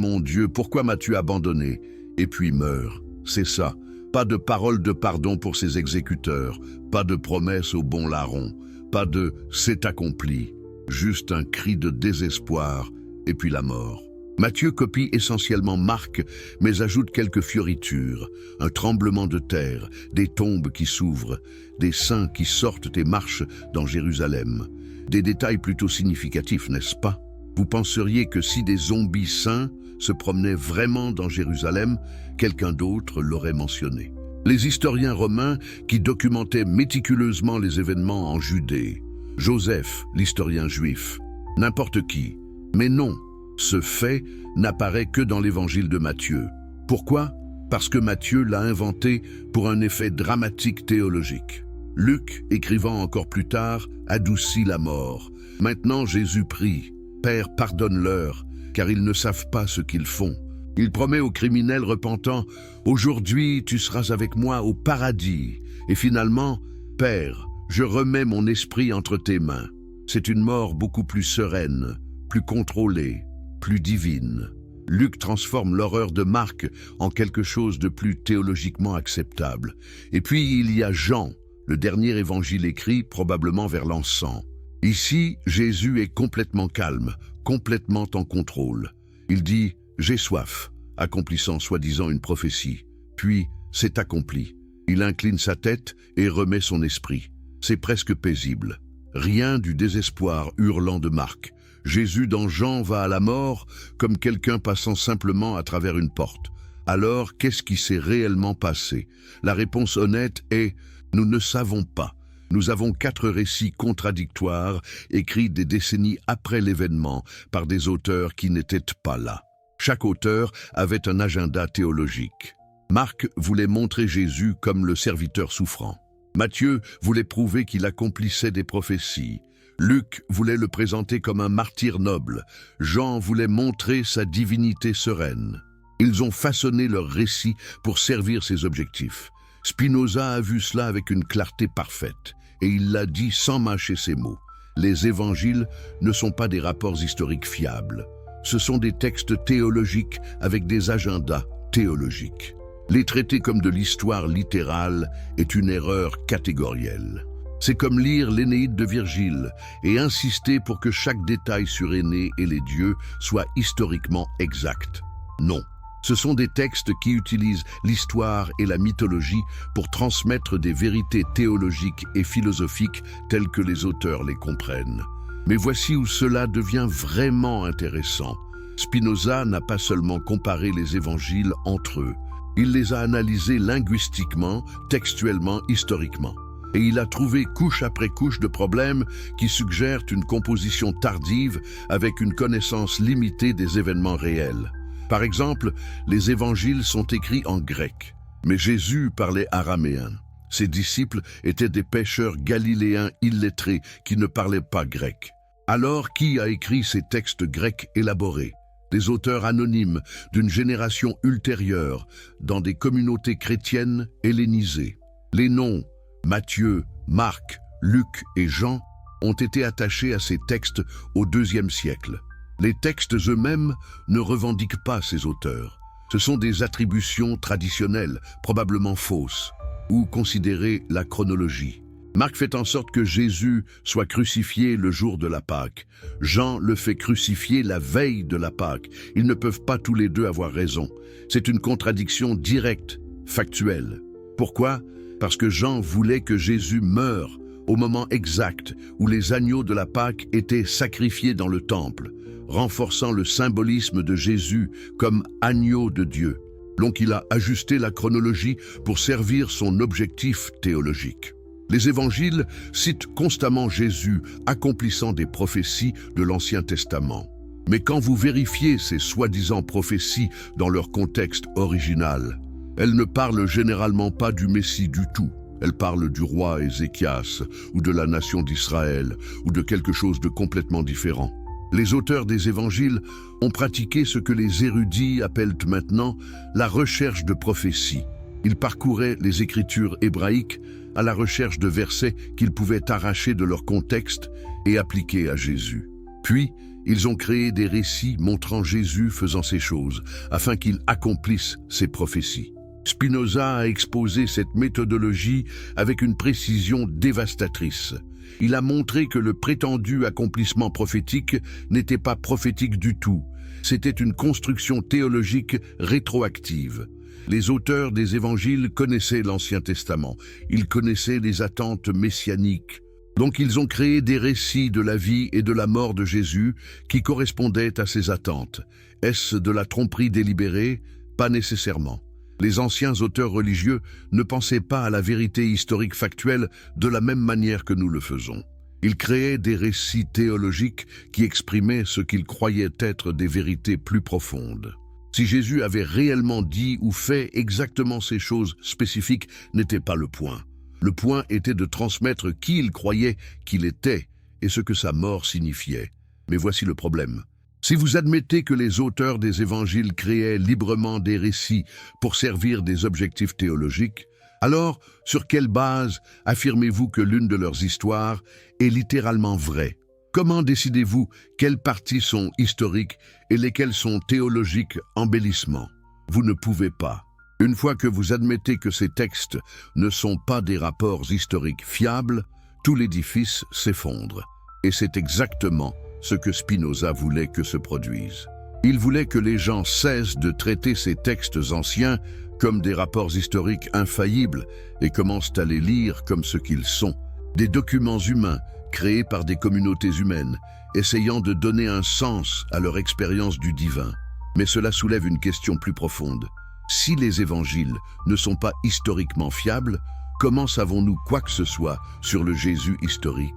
pourquoi m'as-tu abandonné ?» Et puis meurt. C'est ça. Pas de parole de pardon pour ses exécuteurs, pas de promesse au bon larron, pas de « c'est accompli », juste un cri de désespoir et puis la mort. Matthieu copie essentiellement Marc, mais ajoute quelques fioritures, un tremblement de terre, des tombes qui s'ouvrent, des saints qui sortent et marchent dans Jérusalem. Des détails plutôt significatifs, n'est-ce pas? Vous penseriez que si des zombies saints se promenaient vraiment dans Jérusalem, quelqu'un d'autre l'aurait mentionné. Les historiens romains qui documentaient méticuleusement les événements en Judée, Joseph, l'historien juif, n'importe qui. Mais non, ce fait n'apparaît que dans l'évangile de Matthieu. Pourquoi? Parce que Matthieu l'a inventé pour un effet dramatique théologique. Luc, écrivant encore plus tard, adoucit la mort. Maintenant Jésus prie, « Père, pardonne-leur, car ils ne savent pas ce qu'ils font. » Il promet aux criminels repentants, « Aujourd'hui tu seras avec moi au paradis. » Et finalement, « Père, je remets mon esprit entre tes mains. » C'est une mort beaucoup plus sereine, plus contrôlée, plus divine. Luc transforme l'horreur de Marc en quelque chose de plus théologiquement acceptable. Et puis il y a Jean, le dernier évangile écrit probablement vers l'an 100. Ici, Jésus est complètement calme, complètement en contrôle. Il dit « J'ai soif », accomplissant soi-disant une prophétie. Puis, c'est accompli. Il incline sa tête et remet son esprit. C'est presque paisible. Rien du désespoir hurlant de Marc. Jésus dans Jean va à la mort comme quelqu'un passant simplement à travers une porte. Alors, qu'est-ce qui s'est réellement passé? La réponse honnête est « Nous ne savons pas ». Nous avons 4 récits contradictoires, écrits des décennies après l'événement, par des auteurs qui n'étaient pas là. Chaque auteur avait un agenda théologique. Marc voulait montrer Jésus comme le serviteur souffrant. Matthieu voulait prouver qu'il accomplissait des prophéties. Luc voulait le présenter comme un martyr noble. Jean voulait montrer sa divinité sereine. Ils ont façonné leur récit pour servir ces objectifs. Spinoza a vu cela avec une clarté parfaite, et il l'a dit sans mâcher ses mots. Les évangiles ne sont pas des rapports historiques fiables. Ce sont des textes théologiques avec des agendas théologiques. Les traiter comme de l'histoire littérale est une erreur catégorielle. C'est comme lire l'Énéide de Virgile et insister pour que chaque détail sur Énée et les dieux soit historiquement exact. Non. Ce sont des textes qui utilisent l'histoire et la mythologie pour transmettre des vérités théologiques et philosophiques telles que les auteurs les comprennent. Mais voici où cela devient vraiment intéressant. Spinoza n'a pas seulement comparé les évangiles entre eux, il les a analysés linguistiquement, textuellement, historiquement. Et il a trouvé couche après couche de problèmes qui suggèrent une composition tardive avec une connaissance limitée des événements réels. Par exemple, les évangiles sont écrits en grec, mais Jésus parlait araméen. Ses disciples étaient des pêcheurs galiléens illettrés qui ne parlaient pas grec. Alors, qui a écrit ces textes grecs élaborés? Des auteurs anonymes d'une génération ultérieure, dans des communautés chrétiennes hellénisées. Les noms Matthieu, Marc, Luc et Jean ont été attachés à ces textes au IIe siècle. Les textes eux-mêmes ne revendiquent pas ces auteurs. Ce sont des attributions traditionnelles, probablement fausses, ou considérer la chronologie. Marc fait en sorte que Jésus soit crucifié le jour de la Pâque. Jean le fait crucifier la veille de la Pâque. Ils ne peuvent pas tous les deux avoir raison. C'est une contradiction directe, factuelle. Pourquoi? Parce que Jean voulait que Jésus meure au moment exact où les agneaux de la Pâque étaient sacrifiés dans le temple, renforçant le symbolisme de Jésus comme agneau de Dieu. Donc il a ajusté la chronologie pour servir son objectif théologique. Les évangiles citent constamment Jésus accomplissant des prophéties de l'Ancien Testament. Mais quand vous vérifiez ces soi-disant prophéties dans leur contexte original, elles ne parlent généralement pas du Messie du tout. Elles parlent du roi Ézéchias ou de la nation d'Israël ou de quelque chose de complètement différent. Les auteurs des évangiles ont pratiqué ce que les érudits appellent maintenant la recherche de prophéties. Ils parcouraient les écritures hébraïques à la recherche de versets qu'ils pouvaient arracher de leur contexte et appliquer à Jésus. Puis, ils ont créé des récits montrant Jésus faisant ces choses, afin qu'il accomplisse ces prophéties. Spinoza a exposé cette méthodologie avec une précision dévastatrice. Il a montré que le prétendu accomplissement prophétique n'était pas prophétique du tout. C'était une construction théologique rétroactive. Les auteurs des évangiles connaissaient l'Ancien Testament. Ils connaissaient les attentes messianiques. Donc ils ont créé des récits de la vie et de la mort de Jésus qui correspondaient à ces attentes. Est-ce de la tromperie délibérée? Pas nécessairement. Les anciens auteurs religieux ne pensaient pas à la vérité historique factuelle de la même manière que nous le faisons. Ils créaient des récits théologiques qui exprimaient ce qu'ils croyaient être des vérités plus profondes. Si Jésus avait réellement dit ou fait exactement ces choses spécifiques n'était pas le point. Le point était de transmettre qui il croyait qu'il était et ce que sa mort signifiait. Mais voici le problème. Si vous admettez que les auteurs des évangiles créaient librement des récits pour servir des objectifs théologiques, alors sur quelle base affirmez-vous que l'une de leurs histoires est littéralement vraie? Comment décidez-vous quelles parties sont historiques et lesquelles sont théologiques embellissements? Vous ne pouvez pas. Une fois que vous admettez que ces textes ne sont pas des rapports historiques fiables, tout l'édifice s'effondre. Et c'est exactement ce que Spinoza voulait que se produise. Il voulait que les gens cessent de traiter ces textes anciens comme des rapports historiques infaillibles et commencent à les lire comme ce qu'ils sont, des documents humains créés par des communautés humaines, essayant de donner un sens à leur expérience du divin. Mais cela soulève une question plus profonde. Si les évangiles ne sont pas historiquement fiables, comment savons-nous quoi que ce soit sur le Jésus historique?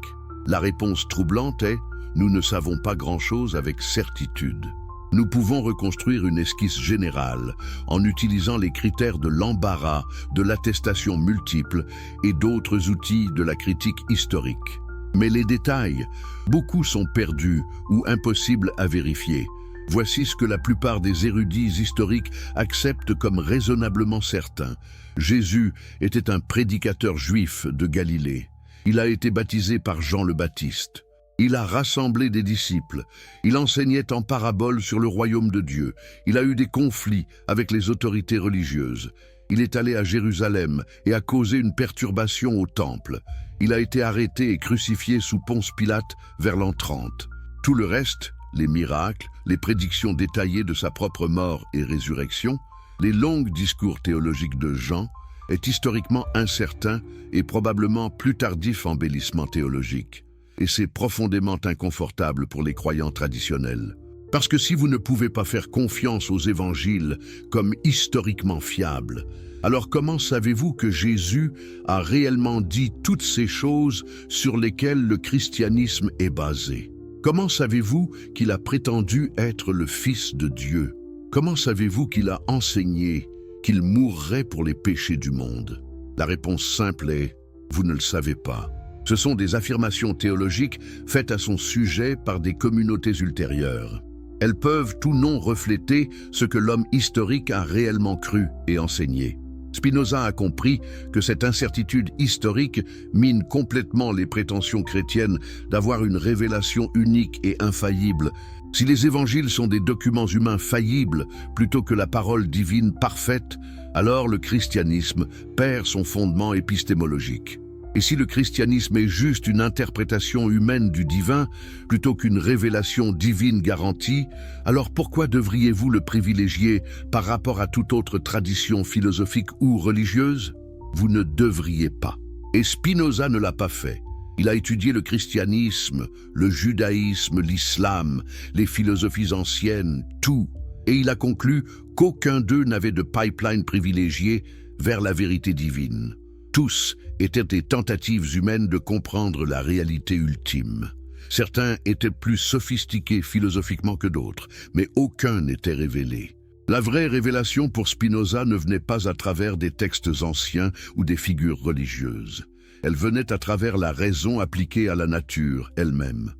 La réponse troublante est « nous ne savons pas grand-chose avec certitude ». Nous pouvons reconstruire une esquisse générale en utilisant les critères de l'embarras, de l'attestation multiple et d'autres outils de la critique historique. Mais les détails, beaucoup sont perdus ou impossibles à vérifier. Voici ce que la plupart des érudits historiques acceptent comme raisonnablement certain. Jésus était un prédicateur juif de Galilée. Il a été baptisé par Jean le Baptiste. Il a rassemblé des disciples. Il enseignait en paraboles sur le royaume de Dieu. Il a eu des conflits avec les autorités religieuses. Il est allé à Jérusalem et a causé une perturbation au temple. Il a été arrêté et crucifié sous Ponce Pilate vers l'an 30. Tout le reste, les miracles, les prédictions détaillées de sa propre mort et résurrection, les longs discours théologiques de Jean, est historiquement incertain et probablement plus tardif embellissement théologique. Et c'est profondément inconfortable pour les croyants traditionnels. Parce que si vous ne pouvez pas faire confiance aux évangiles comme historiquement fiables, alors comment savez-vous que Jésus a réellement dit toutes ces choses sur lesquelles le christianisme est basé? Comment savez-vous qu'il a prétendu être le Fils de Dieu? Comment savez-vous qu'il a enseigné qu'il mourrait pour les péchés du monde? La réponse simple est « vous ne le savez pas ». Ce sont des affirmations théologiques faites à son sujet par des communautés ultérieures. Elles peuvent ou non refléter ce que l'homme historique a réellement cru et enseigné. Spinoza a compris que cette incertitude historique mine complètement les prétentions chrétiennes d'avoir une révélation unique et infaillible. Si les évangiles sont des documents humains faillibles plutôt que la parole divine parfaite, alors le christianisme perd son fondement épistémologique. Et si le christianisme est juste une interprétation humaine du divin plutôt qu'une révélation divine garantie, alors pourquoi devriez-vous le privilégier par rapport à toute autre tradition philosophique ou religieuse? Vous ne devriez pas. Et Spinoza ne l'a pas fait. Il a étudié le christianisme, le judaïsme, l'islam, les philosophies anciennes, tout. Et il a conclu qu'aucun d'eux n'avait de pipeline privilégié vers la vérité divine. Tous étaient des tentatives humaines de comprendre la réalité ultime. Certains étaient plus sophistiqués philosophiquement que d'autres, mais aucun n'était révélé. La vraie révélation pour Spinoza ne venait pas à travers des textes anciens ou des figures religieuses. Elle venait à travers la raison appliquée à la nature elle-même.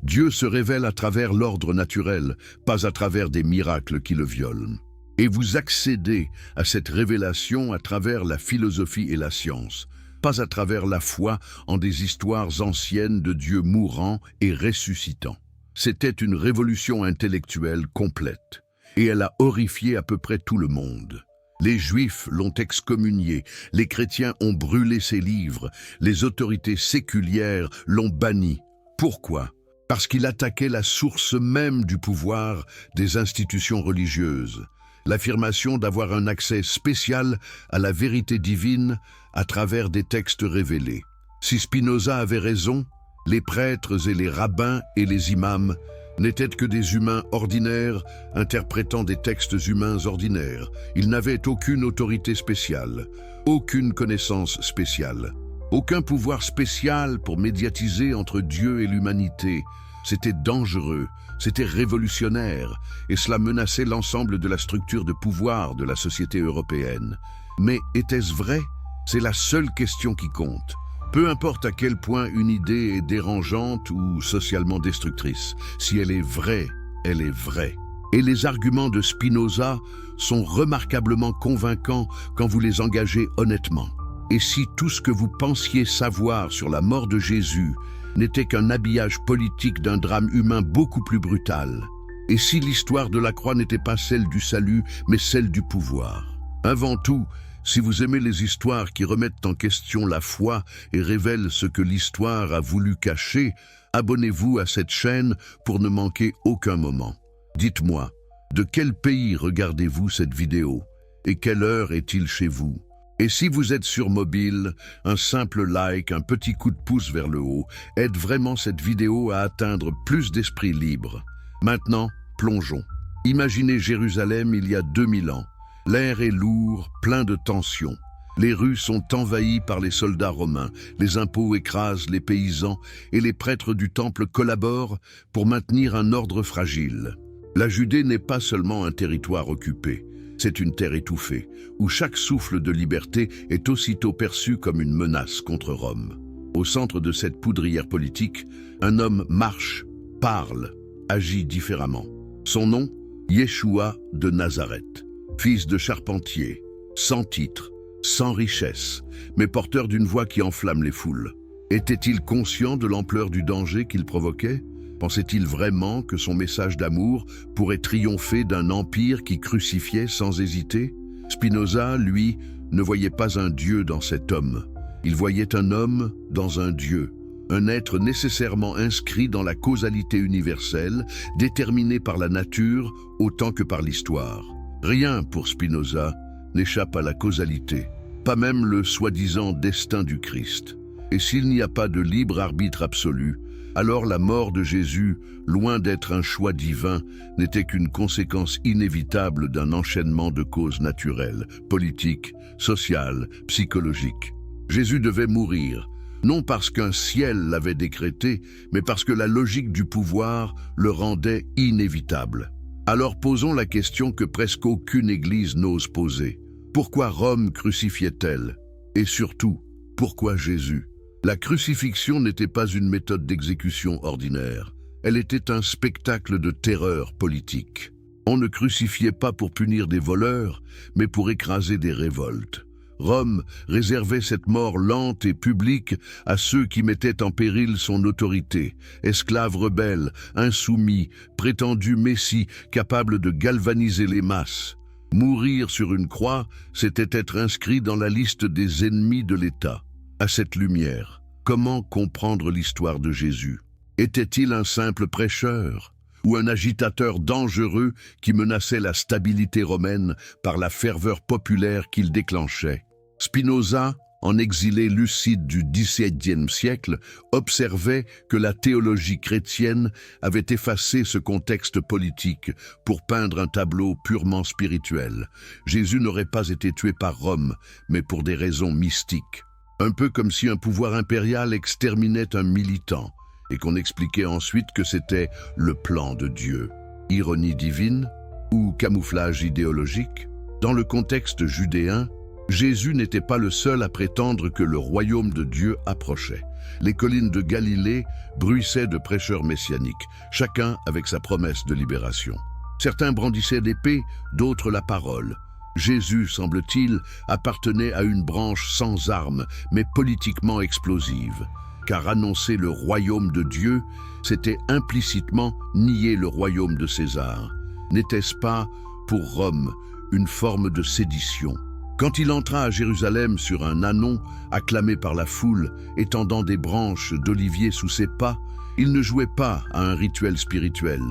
Dieu se révèle à travers l'ordre naturel, pas à travers des miracles qui le violent. Et vous accédez à cette révélation à travers la philosophie et la science, pas à travers la foi en des histoires anciennes de Dieu mourant et ressuscitant. C'était une révolution intellectuelle complète, et elle a horrifié à peu près tout le monde. Les Juifs l'ont excommunié, les chrétiens ont brûlé ses livres, les autorités séculières l'ont banni. Pourquoi? Parce qu'il attaquait la source même du pouvoir des institutions religieuses. L'affirmation d'avoir un accès spécial à la vérité divine à travers des textes révélés. Si Spinoza avait raison, les prêtres et les rabbins et les imams n'étaient que des humains ordinaires interprétant des textes humains ordinaires. Ils n'avaient aucune autorité spéciale, aucune connaissance spéciale, aucun pouvoir spécial pour médiatiser entre Dieu et l'humanité. C'était dangereux, c'était révolutionnaire, et cela menaçait l'ensemble de la structure de pouvoir de la société européenne. Mais était-ce vrai? C'est la seule question qui compte. Peu importe à quel point une idée est dérangeante ou socialement destructrice, si elle est vraie, elle est vraie. Et les arguments de Spinoza sont remarquablement convaincants quand vous les engagez honnêtement. Et si tout ce que vous pensiez savoir sur la mort de Jésus n'était qu'un habillage politique d'un drame humain beaucoup plus brutal? Et si l'histoire de la croix n'était pas celle du salut, mais celle du pouvoir? Avant tout, si vous aimez les histoires qui remettent en question la foi et révèlent ce que l'histoire a voulu cacher, abonnez-vous à cette chaîne pour ne manquer aucun moment. Dites-moi, de quel pays regardez-vous cette vidéo? Et quelle heure est-il chez vous? Et si vous êtes sur mobile, un simple like, un petit coup de pouce vers le haut, aide vraiment cette vidéo à atteindre plus d'esprits libres. Maintenant, plongeons. Imaginez Jérusalem il y a 2000 ans. L'air est lourd, plein de tensions. Les rues sont envahies par les soldats romains, les impôts écrasent les paysans et les prêtres du temple collaborent pour maintenir un ordre fragile. La Judée n'est pas seulement un territoire occupé, c'est une terre étouffée, où chaque souffle de liberté est aussitôt perçu comme une menace contre Rome. Au centre de cette poudrière politique, un homme marche, parle, agit différemment. Son nom, Yeshua de Nazareth. Fils de charpentier, sans titre, sans richesse, mais porteur d'une voix qui enflamme les foules. Était-il conscient de l'ampleur du danger qu'il provoquait? Pensait-il vraiment que son message d'amour pourrait triompher d'un empire qui crucifiait sans hésiter? Spinoza, lui, ne voyait pas un Dieu dans cet homme. Il voyait un homme dans un Dieu, un être nécessairement inscrit dans la causalité universelle, déterminé par la nature autant que par l'histoire. Rien pour Spinoza n'échappe à la causalité, pas même le soi-disant destin du Christ. Et s'il n'y a pas de libre arbitre absolu, alors la mort de Jésus, loin d'être un choix divin, n'était qu'une conséquence inévitable d'un enchaînement de causes naturelles, politiques, sociales, psychologiques. Jésus devait mourir, non parce qu'un ciel l'avait décrété, mais parce que la logique du pouvoir le rendait inévitable. Alors posons la question que presque aucune église n'ose poser. Pourquoi Rome crucifiait-elle? Et surtout, pourquoi Jésus? La crucifixion n'était pas une méthode d'exécution ordinaire. Elle était un spectacle de terreur politique. On ne crucifiait pas pour punir des voleurs, mais pour écraser des révoltes. Rome réservait cette mort lente et publique à ceux qui mettaient en péril son autorité, esclaves rebelles, insoumis, prétendus messies capables de galvaniser les masses. Mourir sur une croix, c'était être inscrit dans la liste des ennemis de l'État. À cette lumière, comment comprendre l'histoire de Jésus? Était-il un simple prêcheur ou un agitateur dangereux qui menaçait la stabilité romaine par la ferveur populaire qu'il déclenchait? Spinoza, en exilé lucide du XVIIe siècle, observait que la théologie chrétienne avait effacé ce contexte politique pour peindre un tableau purement spirituel. Jésus n'aurait pas été tué par Rome, mais pour des raisons mystiques. Un peu comme si un pouvoir impérial exterminait un militant, et qu'on expliquait ensuite que c'était le plan de Dieu. Ironie divine ou camouflage idéologique? Dans le contexte judéen, Jésus n'était pas le seul à prétendre que le royaume de Dieu approchait. Les collines de Galilée bruissaient de prêcheurs messianiques, chacun avec sa promesse de libération. Certains brandissaient l'épée, d'autres la parole. Jésus, semble-t-il, appartenait à une branche sans armes, mais politiquement explosive. Car annoncer le royaume de Dieu, c'était implicitement nier le royaume de César. N'était-ce pas, pour Rome, une forme de sédition? Quand il entra à Jérusalem sur un ânon, acclamé par la foule, étendant des branches d'olivier sous ses pas, il ne jouait pas à un rituel spirituel.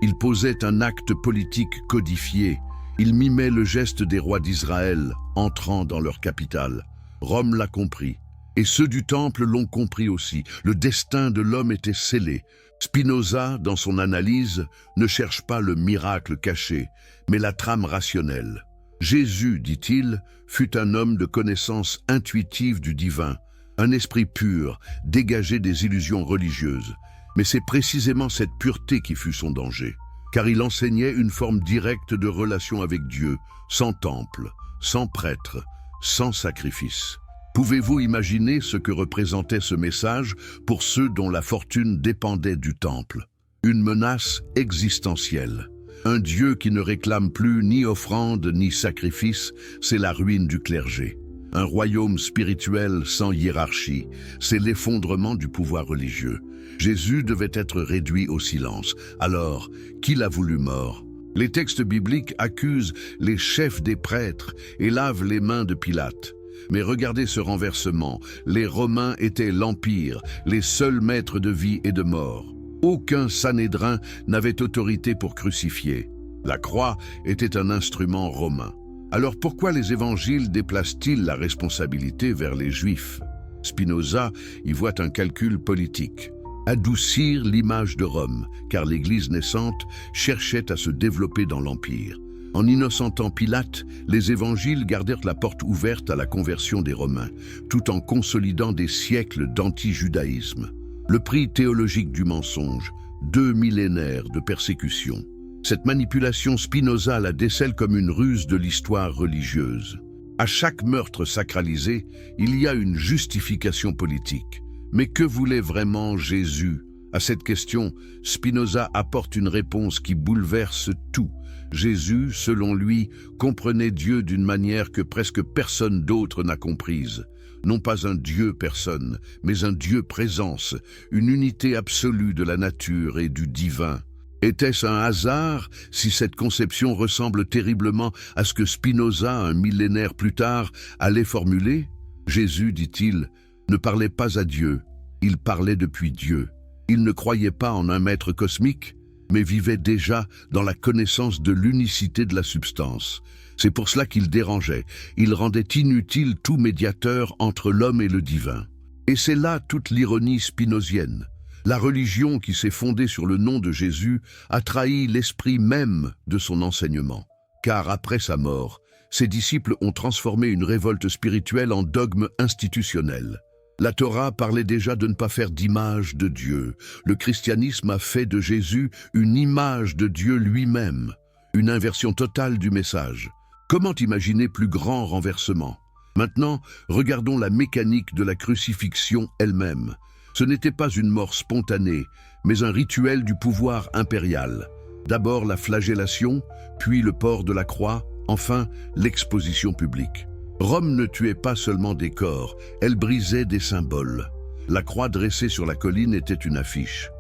Il posait un acte politique codifié. Il mimait le geste des rois d'Israël, entrant dans leur capitale. Rome l'a compris. Et ceux du Temple l'ont compris aussi. Le destin de l'homme était scellé. Spinoza, dans son analyse, ne cherche pas le miracle caché, mais la trame rationnelle. Jésus, dit-il, fut un homme de connaissance intuitive du divin, un esprit pur, dégagé des illusions religieuses. Mais c'est précisément cette pureté qui fut son danger, car il enseignait une forme directe de relation avec Dieu, sans temple, sans prêtre, sans sacrifice. Pouvez-vous imaginer ce que représentait ce message pour ceux dont la fortune dépendait du temple? Une menace existentielle. Un Dieu qui ne réclame plus ni offrande ni sacrifice, c'est la ruine du clergé. Un royaume spirituel sans hiérarchie, c'est l'effondrement du pouvoir religieux. Jésus devait être réduit au silence. Alors, qui l'a voulu mort? Les textes bibliques accusent les chefs des prêtres et lavent les mains de Pilate. Mais regardez ce renversement. Les Romains étaient l'Empire, les seuls maîtres de vie et de mort. Aucun Sanhédrin n'avait autorité pour crucifier. La croix était un instrument romain. Alors pourquoi les évangiles déplacent-ils la responsabilité vers les Juifs? Spinoza y voit un calcul politique. Adoucir l'image de Rome, car l'Église naissante cherchait à se développer dans l'Empire. En innocentant Pilate, les évangiles gardèrent la porte ouverte à la conversion des Romains, tout en consolidant des siècles d'anti-judaïsme. Le prix théologique du mensonge, 2 millénaires de persécution. Cette manipulation, Spinoza la décèle comme une ruse de l'histoire religieuse. À chaque meurtre sacralisé, il y a une justification politique. Mais que voulait vraiment Jésus? À cette question, Spinoza apporte une réponse qui bouleverse tout. Jésus, selon lui, comprenait Dieu d'une manière que presque personne d'autre n'a comprise. Non pas un Dieu personne, mais un Dieu présence, une unité absolue de la nature et du divin. Était-ce un hasard si cette conception ressemble terriblement à ce que Spinoza, un millénaire plus tard, allait formuler? Jésus, dit-il, ne parlait pas à Dieu, il parlait depuis Dieu. Il ne croyait pas en un maître cosmique, mais vivait déjà dans la connaissance de l'unicité de la substance. C'est pour cela qu'il dérangeait, il rendait inutile tout médiateur entre l'homme et le divin. Et c'est là toute l'ironie spinozienne. La religion qui s'est fondée sur le nom de Jésus a trahi l'esprit même de son enseignement. Car après sa mort, ses disciples ont transformé une révolte spirituelle en dogme institutionnel. La Torah parlait déjà de ne pas faire d'image de Dieu. Le christianisme a fait de Jésus une image de Dieu lui-même, une inversion totale du message. Comment imaginer plus grand renversement? Maintenant, regardons la mécanique de la crucifixion elle-même. Ce n'était pas une mort spontanée, mais un rituel du pouvoir impérial. D'abord la flagellation, puis le port de la croix, enfin l'exposition publique. Rome ne tuait pas seulement des corps, elle brisait des symboles. La croix dressée sur la colline était une affiche.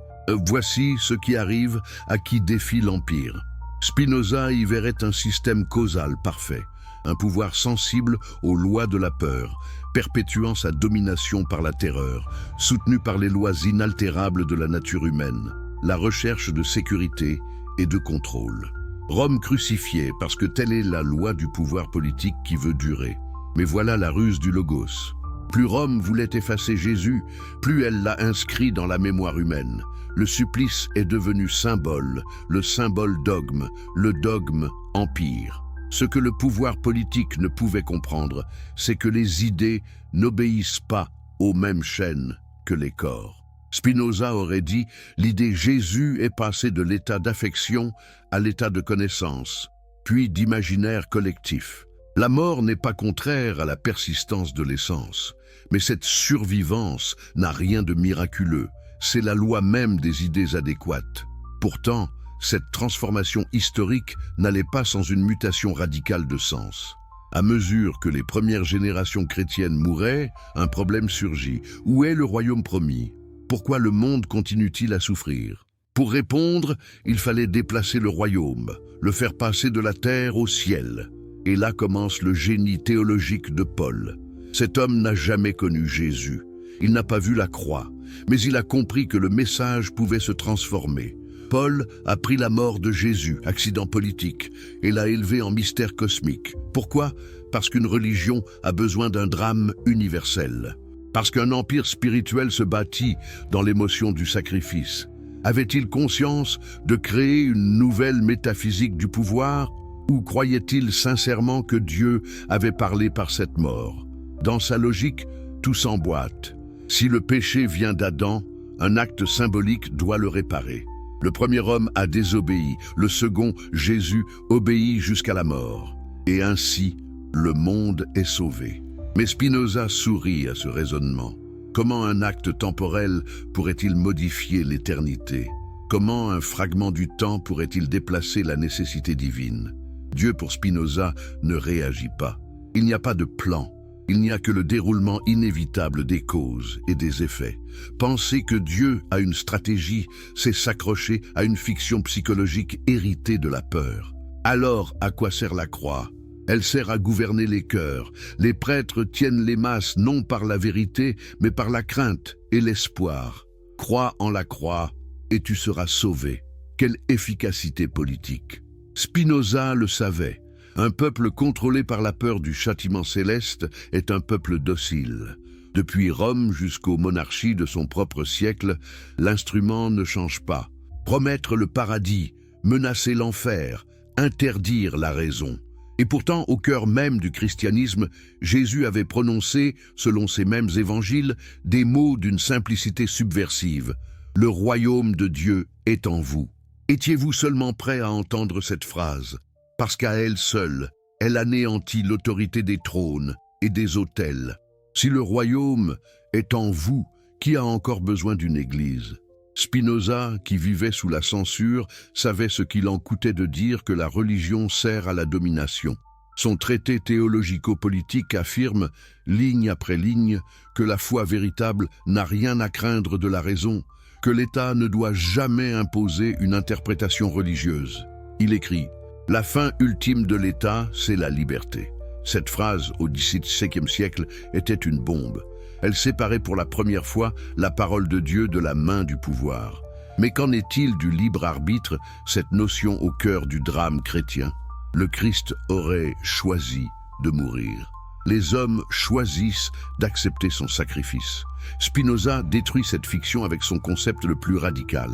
Voici ce qui arrive à qui défie l'Empire. Spinoza y verrait un système causal parfait, un pouvoir sensible aux lois de la peur, perpétuant sa domination par la terreur, soutenu par les lois inaltérables de la nature humaine, la recherche de sécurité et de contrôle. Rome crucifiée parce que telle est la loi du pouvoir politique qui veut durer. Mais voilà la ruse du logos. Plus Rome voulait effacer Jésus, plus elle l'a inscrit dans la mémoire humaine. Le supplice est devenu symbole, le symbole dogme, le dogme empire. Ce que le pouvoir politique ne pouvait comprendre, c'est que les idées n'obéissent pas aux mêmes chaînes que les corps. Spinoza aurait dit « L'idée Jésus est passée de l'état d'affection à l'état de connaissance, puis d'imaginaire collectif. La mort n'est pas contraire à la persistance de l'essence, mais cette survivance n'a rien de miraculeux. C'est la loi même des idées adéquates. Pourtant, cette transformation historique n'allait pas sans une mutation radicale de sens. À mesure que les premières générations chrétiennes mouraient, un problème surgit. Où est le royaume promis? Pourquoi le monde continue-t-il à souffrir? Pour répondre, il fallait déplacer le royaume, le faire passer de la terre au ciel. Et là commence le génie théologique de Paul. Cet homme n'a jamais connu Jésus. Il n'a pas vu la croix, mais il a compris que le message pouvait se transformer. Paul a pris la mort de Jésus, accident politique, et l'a élevé en mystère cosmique. Pourquoi? Parce qu'une religion a besoin d'un drame universel. Parce qu'un empire spirituel se bâtit dans l'émotion du sacrifice. Avait-il conscience de créer une nouvelle métaphysique du pouvoir? Ou croyait-il sincèrement que Dieu avait parlé par cette mort? Dans sa logique, tout s'emboîte. Si le péché vient d'Adam, un acte symbolique doit le réparer. Le premier homme a désobéi, le second, Jésus, obéit jusqu'à la mort. Et ainsi, le monde est sauvé. Mais Spinoza sourit à ce raisonnement. Comment un acte temporel pourrait-il modifier l'éternité? Comment un fragment du temps pourrait-il déplacer la nécessité divine? Dieu, pour Spinoza, ne réagit pas. Il n'y a pas de plan. Il n'y a que le déroulement inévitable des causes et des effets. Penser que Dieu a une stratégie, c'est s'accrocher à une fiction psychologique héritée de la peur. Alors, à quoi sert la croix? Elle sert à gouverner les cœurs. Les prêtres tiennent les masses non par la vérité, mais par la crainte et l'espoir. Crois en la croix et tu seras sauvé. Quelle efficacité politique! Spinoza le savait. Un peuple contrôlé par la peur du châtiment céleste est un peuple docile. Depuis Rome jusqu'aux monarchies de son propre siècle, l'instrument ne change pas. Promettre le paradis, menacer l'enfer, interdire la raison. Et pourtant, au cœur même du christianisme, Jésus avait prononcé, selon ces mêmes évangiles, des mots d'une simplicité subversive. « Le royaume de Dieu est en vous ». Étiez-vous seulement prêt à entendre cette phrase? Parce qu'à elle seule, elle anéantit l'autorité des trônes et des autels. Si le royaume est en vous, qui a encore besoin d'une église? Spinoza, qui vivait sous la censure, savait ce qu'il en coûtait de dire que la religion sert à la domination. Son traité théologico-politique affirme, ligne après ligne, que la foi véritable n'a rien à craindre de la raison, que l'État ne doit jamais imposer une interprétation religieuse. Il écrit « La fin ultime de l'État, c'est la liberté ». Cette phrase, au XVIIe siècle, était une bombe. Elle séparait pour la première fois la parole de Dieu de la main du pouvoir. Mais qu'en est-il du libre arbitre, cette notion au cœur du drame chrétien? Le Christ aurait choisi de mourir. Les hommes choisissent d'accepter son sacrifice. Spinoza détruit cette fiction avec son concept le plus radical.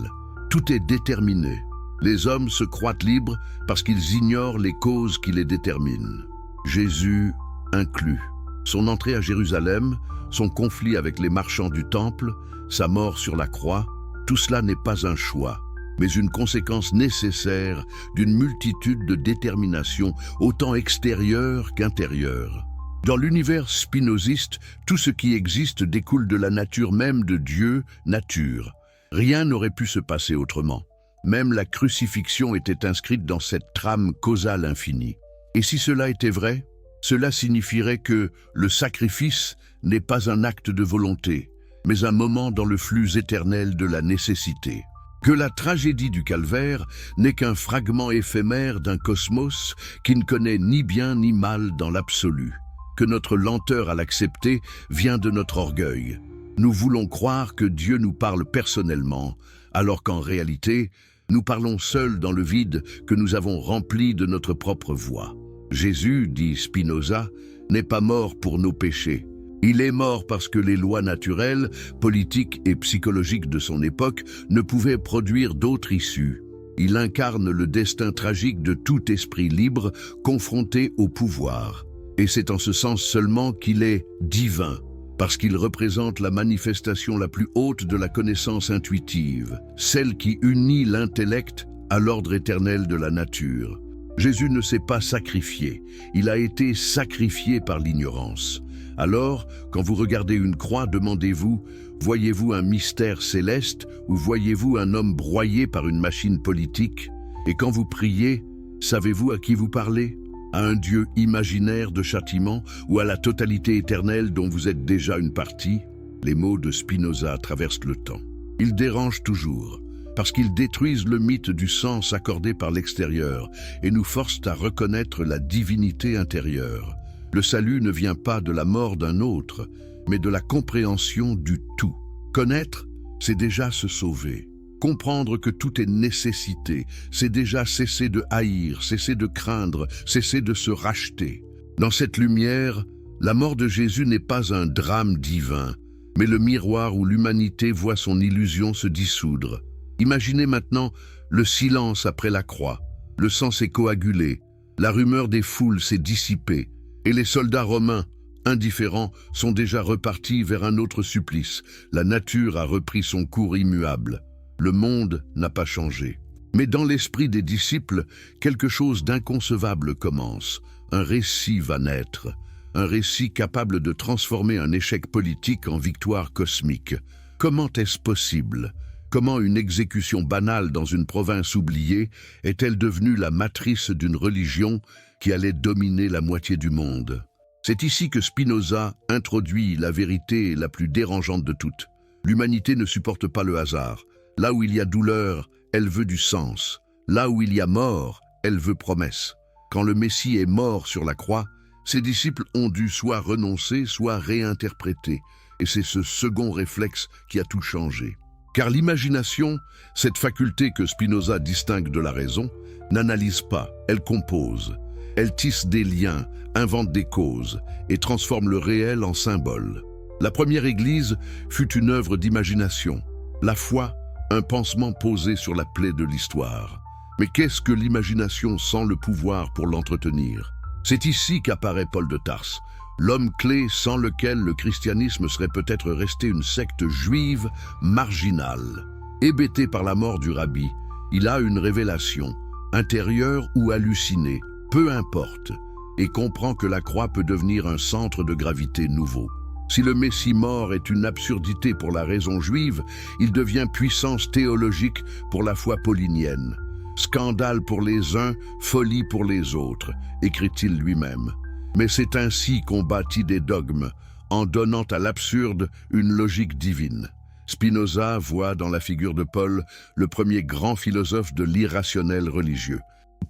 Tout est déterminé. Les hommes se croient libres parce qu'ils ignorent les causes qui les déterminent. Jésus inclut. Son entrée à Jérusalem, son conflit avec les marchands du temple, sa mort sur la croix, tout cela n'est pas un choix, mais une conséquence nécessaire d'une multitude de déterminations autant extérieures qu'intérieures. Dans l'univers spinoziste, tout ce qui existe découle de la nature même de Dieu, nature. Rien n'aurait pu se passer autrement. Même la crucifixion était inscrite dans cette trame causale infinie. Et si cela était vrai, Cela signifierait que le sacrifice n'est pas un acte de volonté, mais un moment dans le flux éternel de la nécessité. Que la tragédie du calvaire n'est qu'un fragment éphémère d'un cosmos qui ne connaît ni bien ni mal dans l'absolu. Que notre lenteur à l'accepter vient de notre orgueil. Nous voulons croire que Dieu nous parle personnellement, alors qu'en réalité, nous parlons seuls dans le vide que nous avons rempli de notre propre voix. Jésus, dit Spinoza, n'est pas mort pour nos péchés. Il est mort parce que les lois naturelles, politiques et psychologiques de son époque ne pouvaient produire d'autre issue. Il incarne le destin tragique de tout esprit libre confronté au pouvoir. Et c'est en ce sens seulement qu'il est divin, parce qu'il représente la manifestation la plus haute de la connaissance intuitive, celle qui unit l'intellect à l'ordre éternel de la nature. Jésus ne s'est pas sacrifié, il a été sacrifié par l'ignorance. Alors, quand vous regardez une croix, demandez-vous, voyez-vous un mystère céleste ou voyez-vous un homme broyé par une machine politique? Et quand vous priez, savez-vous à qui vous parlez? À un Dieu imaginaire de châtiment ou à la totalité éternelle dont vous êtes déjà une partie? Les mots de Spinoza traversent le temps. Ils dérangent toujours, parce qu'ils détruisent le mythe du sens accordé par l'extérieur et nous forcent à reconnaître la divinité intérieure. Le salut ne vient pas de la mort d'un autre, mais de la compréhension du tout. Connaître, c'est déjà se sauver. Comprendre que tout est nécessité, c'est déjà cesser de haïr, cesser de craindre, cesser de se racheter. Dans cette lumière, la mort de Jésus n'est pas un drame divin, mais le miroir où l'humanité voit son illusion se dissoudre. Imaginez maintenant le silence après la croix. Le sang s'est coagulé, la rumeur des foules s'est dissipée, et les soldats romains, indifférents, sont déjà repartis vers un autre supplice. La nature a repris son cours immuable. Le monde n'a pas changé. Mais dans l'esprit des disciples, quelque chose d'inconcevable commence. Un récit va naître. Un récit capable de transformer un échec politique en victoire cosmique. Comment est-ce possible ? Comment une exécution banale dans une province oubliée est-elle devenue la matrice d'une religion qui allait dominer la moitié du monde? C'est ici que Spinoza introduit la vérité la plus dérangeante de toutes. L'humanité ne supporte pas le hasard. Là où il y a douleur, elle veut du sens. Là où il y a mort, elle veut promesse. Quand le Messie est mort sur la croix, ses disciples ont dû soit renoncer, soit réinterpréter. Et c'est ce second réflexe qui a tout changé. Car l'imagination, cette faculté que Spinoza distingue de la raison, n'analyse pas, elle compose. Elle tisse des liens, invente des causes et transforme le réel en symbole. La première Église fut une œuvre d'imagination. La foi, un pansement posé sur la plaie de l'histoire. Mais qu'est-ce que l'imagination sans le pouvoir pour l'entretenir? C'est ici qu'apparaît Paul de Tarse, l'homme clé sans lequel le christianisme serait peut-être resté une secte juive marginale. Hébété par la mort du rabbi, il a une révélation, intérieure ou hallucinée, peu importe, et comprend que la croix peut devenir un centre de gravité nouveau. Si le Messie mort est une absurdité pour la raison juive, il devient puissance théologique pour la foi paulinienne. Scandale pour les uns, folie pour les autres, écrit-il lui-même. Mais c'est ainsi qu'on bâtit des dogmes, en donnant à l'absurde une logique divine. Spinoza voit dans la figure de Paul le premier grand philosophe de l'irrationnel religieux.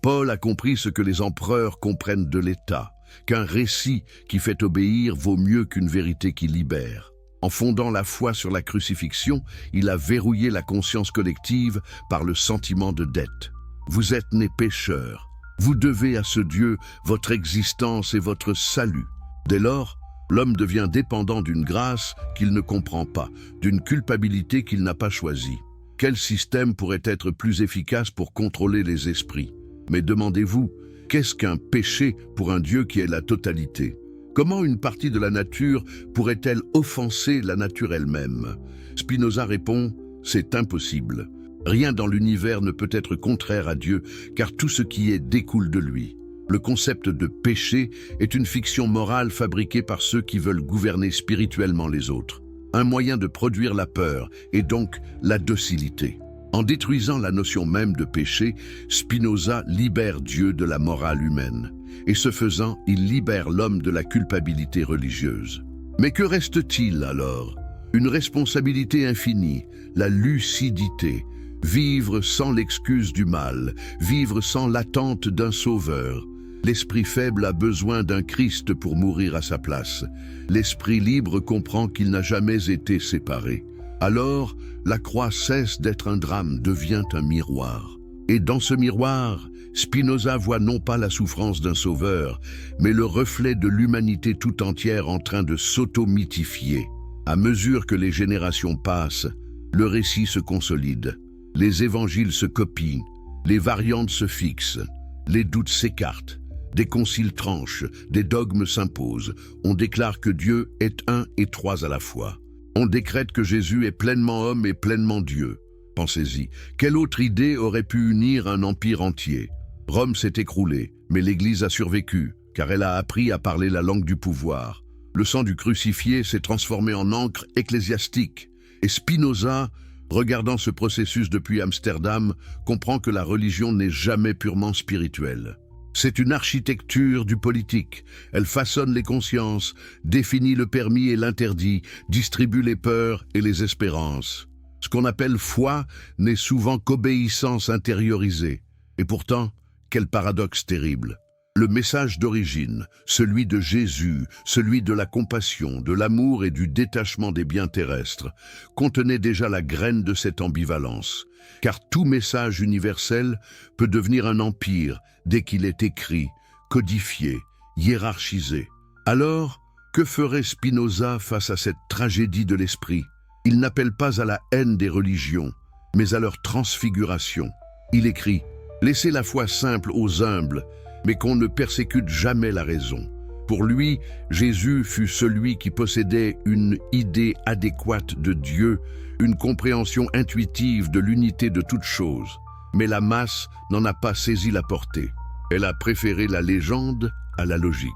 Paul a compris ce que les empereurs comprennent de l'État, qu'un récit qui fait obéir vaut mieux qu'une vérité qui libère. En fondant la foi sur la crucifixion, il a verrouillé la conscience collective par le sentiment de dette. Vous êtes nés pécheurs. Vous devez à ce Dieu votre existence et votre salut. Dès lors, l'homme devient dépendant d'une grâce qu'il ne comprend pas, d'une culpabilité qu'il n'a pas choisie. Quel système pourrait être plus efficace pour contrôler les esprits? Mais demandez-vous, qu'est-ce qu'un péché pour un Dieu qui est la totalité? Comment une partie de la nature pourrait-elle offenser la nature elle-même? Spinoza répond, c'est impossible. Rien dans l'univers ne peut être contraire à Dieu, car tout ce qui est découle de lui. Le concept de péché est une fiction morale fabriquée par ceux qui veulent gouverner spirituellement les autres. Un moyen de produire la peur et donc la docilité. En détruisant la notion même de péché, Spinoza libère Dieu de la morale humaine. et ce faisant, il libère l'homme de la culpabilité religieuse. Mais que reste-t-il alors? Une responsabilité infinie, la lucidité, vivre sans l'excuse du mal, vivre sans l'attente d'un sauveur. L'esprit faible a besoin d'un Christ pour mourir à sa place. L'esprit libre comprend qu'il n'a jamais été séparé. Alors, la croix cesse d'être un drame, devient un miroir. Et dans ce miroir, Spinoza voit non pas la souffrance d'un sauveur, mais le reflet de l'humanité tout entière en train de s'auto-mythifier. À mesure que les générations passent, le récit se consolide. Les évangiles se copient, les variantes se fixent, les doutes s'écartent, des conciles tranchent, des dogmes s'imposent. On déclare que Dieu est un et trois à la fois. On décrète que Jésus est pleinement homme et pleinement Dieu. Pensez-y, quelle autre idée aurait pu unir un empire entier? Rome s'est écroulée, mais l'Église a survécu, car elle a appris à parler la langue du pouvoir. Le sang du crucifié s'est transformé en encre ecclésiastique, et Spinoza, regardant ce processus depuis Amsterdam, comprend que la religion n'est jamais purement spirituelle. C'est une architecture du politique. Elle façonne les consciences, définit le permis et l'interdit, distribue les peurs et les espérances. Ce qu'on appelle foi n'est souvent qu'obéissance intériorisée. Et pourtant, quel paradoxe terrible. Le message d'origine, celui de Jésus, celui de la compassion, de l'amour et du détachement des biens terrestres, contenait déjà la graine de cette ambivalence. Car tout message universel peut devenir un empire dès qu'il est écrit, codifié, hiérarchisé. Alors, que ferait Spinoza face à cette tragédie de l'esprit? Il n'appelle pas à la haine des religions, mais à leur transfiguration. Il écrit « Laissez la foi simple aux humbles, mais qu'on ne persécute jamais la raison. » Pour lui, Jésus fut celui qui possédait une idée adéquate de Dieu, une compréhension intuitive de l'unité de toutes choses. Mais la masse n'en a pas saisi la portée. Elle a préféré la légende à la logique.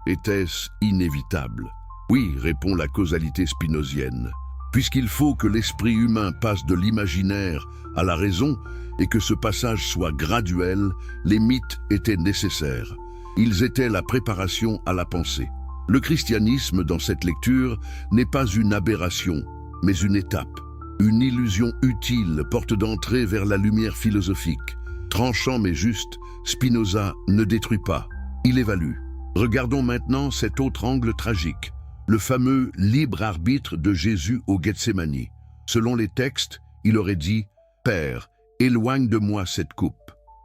Était-ce inévitable? Oui, répond la causalité spinozienne. Puisqu'il faut que l'esprit humain passe de l'imaginaire à la raison et que ce passage soit graduel, les mythes étaient nécessaires. Ils étaient la préparation à la pensée. Le christianisme, dans cette lecture, n'est pas une aberration, mais une étape. Une illusion utile, porte d'entrée vers la lumière philosophique. Tranchant mais juste, Spinoza ne détruit pas, il évalue. Regardons maintenant cet autre angle tragique, le fameux libre arbitre de Jésus au Gethsémani. Selon les textes, il aurait dit « Père, éloigne de moi cette coupe ».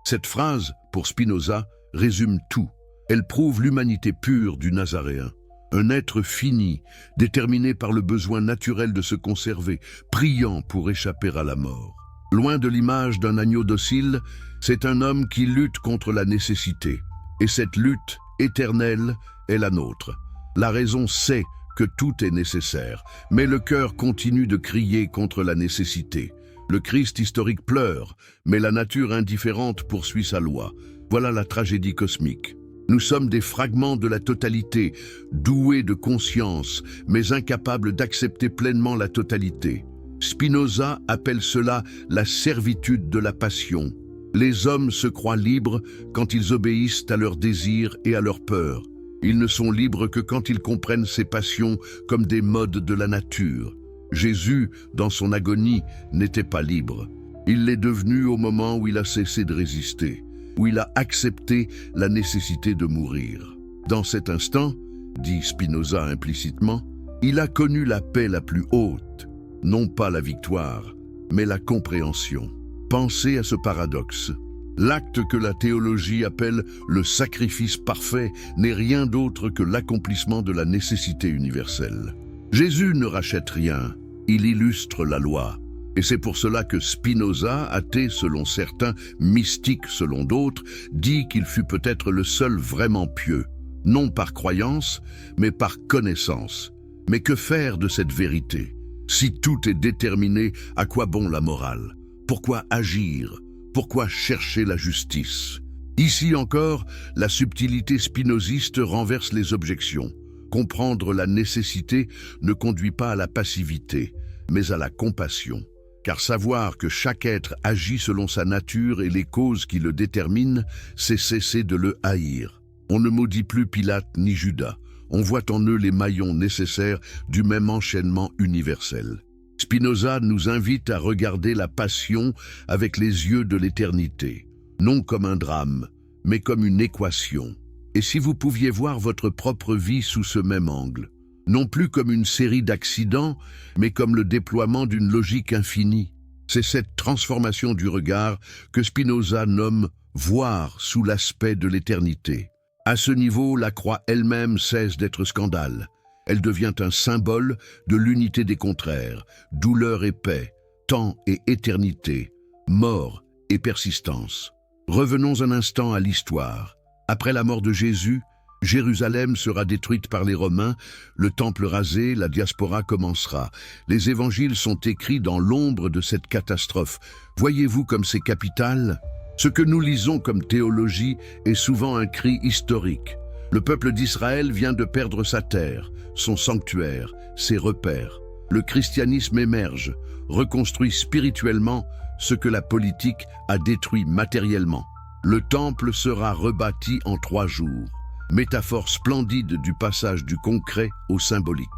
Cette phrase, pour Spinoza, résume tout. Elle prouve l'humanité pure du Nazaréen. Un être fini, déterminé par le besoin naturel de se conserver, priant pour échapper à la mort. Loin de l'image d'un agneau docile, c'est un homme qui lutte contre la nécessité. Et cette lutte éternelle est la nôtre. La raison sait que tout est nécessaire, mais le cœur continue de crier contre la nécessité. Le Christ historique pleure, mais la nature indifférente poursuit sa loi. Voilà la tragédie cosmique. Nous sommes des fragments de la totalité, doués de conscience, mais incapables d'accepter pleinement la totalité. Spinoza appelle cela la servitude de la passion. Les hommes se croient libres quand ils obéissent à leurs désirs et à leurs peurs. Ils ne sont libres que quand ils comprennent ces passions comme des modes de la nature. Jésus, dans son agonie, n'était pas libre. Il l'est devenu au moment où il a cessé de résister, où il a accepté la nécessité de mourir. Dans cet instant, dit Spinoza implicitement, il a connu la paix la plus haute, non pas la victoire, mais la compréhension. Pensez à ce paradoxe. L'acte que la théologie appelle le sacrifice parfait n'est rien d'autre que l'accomplissement de la nécessité universelle. Jésus ne rachète rien, il illustre la loi. Et c'est pour cela que Spinoza, athée selon certains, mystique selon d'autres, dit qu'il fut peut-être le seul vraiment pieux, non par croyance, mais par connaissance. Mais que faire de cette vérité? Si tout est déterminé, à quoi bon la morale? Pourquoi agir? Pourquoi chercher la justice? Ici encore, la subtilité spinoziste renverse les objections. Comprendre la nécessité ne conduit pas à la passivité, mais à la compassion. Car savoir que chaque être agit selon sa nature et les causes qui le déterminent, c'est cesser de le haïr. On ne maudit plus Pilate ni Judas. On voit en eux les maillons nécessaires du même enchaînement universel. Spinoza nous invite à regarder la passion avec les yeux de l'éternité, non comme un drame, mais comme une équation. Et si vous pouviez voir votre propre vie sous ce même angle, non plus comme une série d'accidents, mais comme le déploiement d'une logique infinie. C'est cette transformation du regard que Spinoza nomme « voir sous l'aspect de l'éternité ». À ce niveau, la croix elle-même cesse d'être scandale. Elle devient un symbole de l'unité des contraires, douleur et paix, temps et éternité, mort et persistance. Revenons un instant à l'histoire. Après la mort de Jésus, Jérusalem sera détruite par les Romains, le temple rasé, la diaspora commencera. Les évangiles sont écrits dans l'ombre de cette catastrophe. Voyez-vous comme c'est capital ? Ce que nous lisons comme théologie est souvent un cri historique. Le peuple d'Israël vient de perdre sa terre, son sanctuaire, ses repères. Le christianisme émerge, reconstruit spirituellement ce que la politique a détruit matériellement. Le temple sera rebâti en 3 jours. Métaphore splendide du passage du concret au symbolique.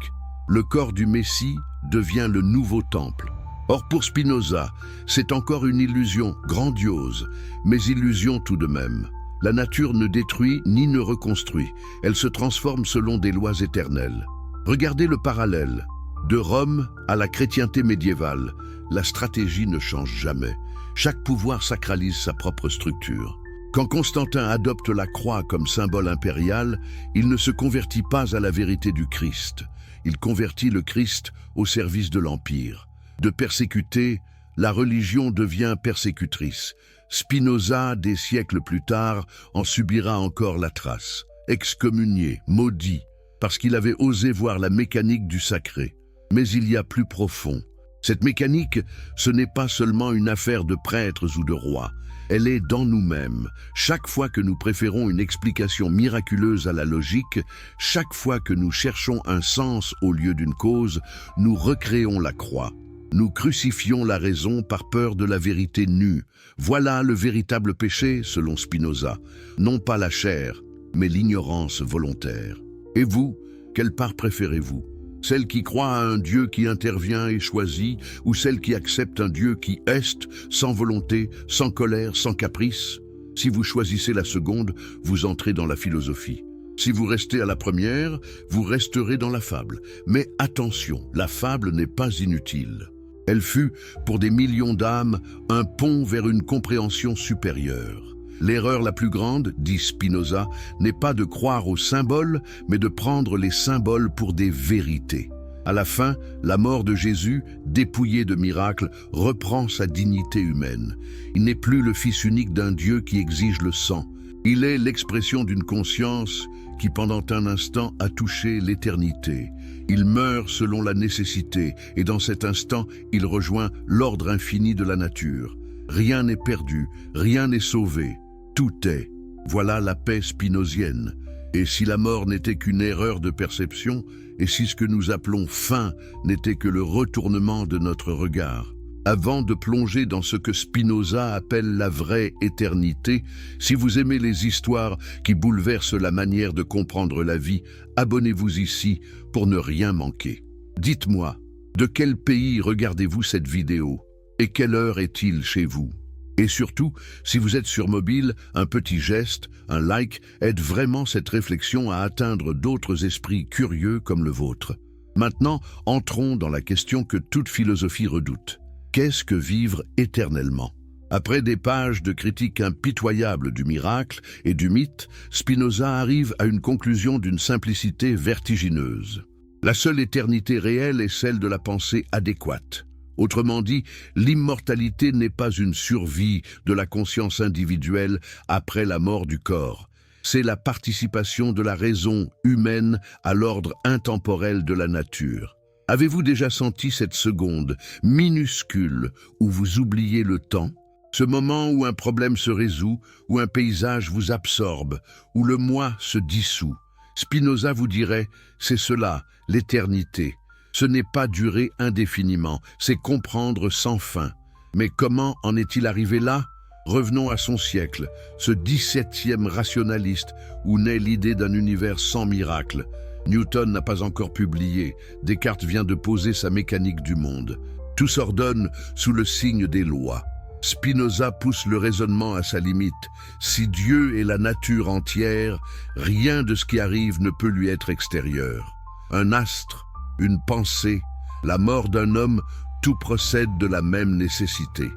Le corps du Messie devient le nouveau temple. Or pour Spinoza, c'est encore une illusion grandiose, mais illusion tout de même. La nature ne détruit ni ne reconstruit, elle se transforme selon des lois éternelles. Regardez le parallèle. De Rome à la chrétienté médiévale, la stratégie ne change jamais. Chaque pouvoir sacralise sa propre structure. Quand Constantin adopte la croix comme symbole impérial, il ne se convertit pas à la vérité du Christ. Il convertit le Christ au service de l'Empire. De persécuter, la religion devient persécutrice. Spinoza, des siècles plus tard, en subira encore la trace. Excommunié, maudit, parce qu'il avait osé voir la mécanique du sacré. Mais il y a plus profond. Cette mécanique, ce n'est pas seulement une affaire de prêtres ou de rois. Elle est dans nous-mêmes. Chaque fois que nous préférons une explication miraculeuse à la logique, chaque fois que nous cherchons un sens au lieu d'une cause, nous recréons la croix. Nous crucifions la raison par peur de la vérité nue. Voilà le véritable péché, selon Spinoza. Non pas la chair, mais l'ignorance volontaire. Et vous, quelle part préférez-vous ? Celle qui croit à un Dieu qui intervient et choisit, ou celle qui accepte un Dieu qui est, sans volonté, sans colère, sans caprice? Si vous choisissez la seconde, vous entrez dans la philosophie. Si vous restez à la première, vous resterez dans la fable. Mais attention, la fable n'est pas inutile. Elle fut, pour des millions d'âmes, un pont vers une compréhension supérieure. L'erreur la plus grande, dit Spinoza, n'est pas de croire aux symboles, mais de prendre les symboles pour des vérités. À la fin, la mort de Jésus, dépouillé de miracles, reprend sa dignité humaine. Il n'est plus le fils unique d'un Dieu qui exige le sang. Il est l'expression d'une conscience qui, pendant un instant, a touché l'éternité. Il meurt selon la nécessité, et dans cet instant, il rejoint l'ordre infini de la nature. Rien n'est perdu, rien n'est sauvé. Tout est. Voilà la paix spinozienne. Et si la mort n'était qu'une erreur de perception, et si ce que nous appelons fin n'était que le retournement de notre regard, avant de plonger dans ce que Spinoza appelle la vraie éternité, si vous aimez les histoires qui bouleversent la manière de comprendre la vie, abonnez-vous ici pour ne rien manquer. Dites-moi, de quel pays regardez-vous cette vidéo? Et quelle heure est-il chez vous? Et surtout, si vous êtes sur mobile, un petit geste, un like, aide vraiment cette réflexion à atteindre d'autres esprits curieux comme le vôtre. Maintenant, entrons dans la question que toute philosophie redoute. Qu'est-ce que vivre éternellement? Après des pages de critiques impitoyables du miracle et du mythe, Spinoza arrive à une conclusion d'une simplicité vertigineuse. La seule éternité réelle est celle de la pensée adéquate. Autrement dit, l'immortalité n'est pas une survie de la conscience individuelle après la mort du corps. C'est la participation de la raison humaine à l'ordre intemporel de la nature. Avez-vous déjà senti cette seconde minuscule où vous oubliez le temps? Ce moment où un problème se résout, où un paysage vous absorbe, où le moi se dissout. Spinoza vous dirait, c'est cela, l'éternité. Ce n'est pas durer indéfiniment, c'est comprendre sans fin. Mais comment en est-il arrivé là? Revenons à son siècle, ce 17e rationaliste où naît l'idée d'un univers sans miracle. Newton n'a pas encore publié, Descartes vient de poser sa mécanique du monde. Tout s'ordonne sous le signe des lois. Spinoza pousse le raisonnement à sa limite. Si Dieu est la nature entière, rien de ce qui arrive ne peut lui être extérieur. Un astre, une pensée, la mort d'un homme, tout procède de la même nécessité.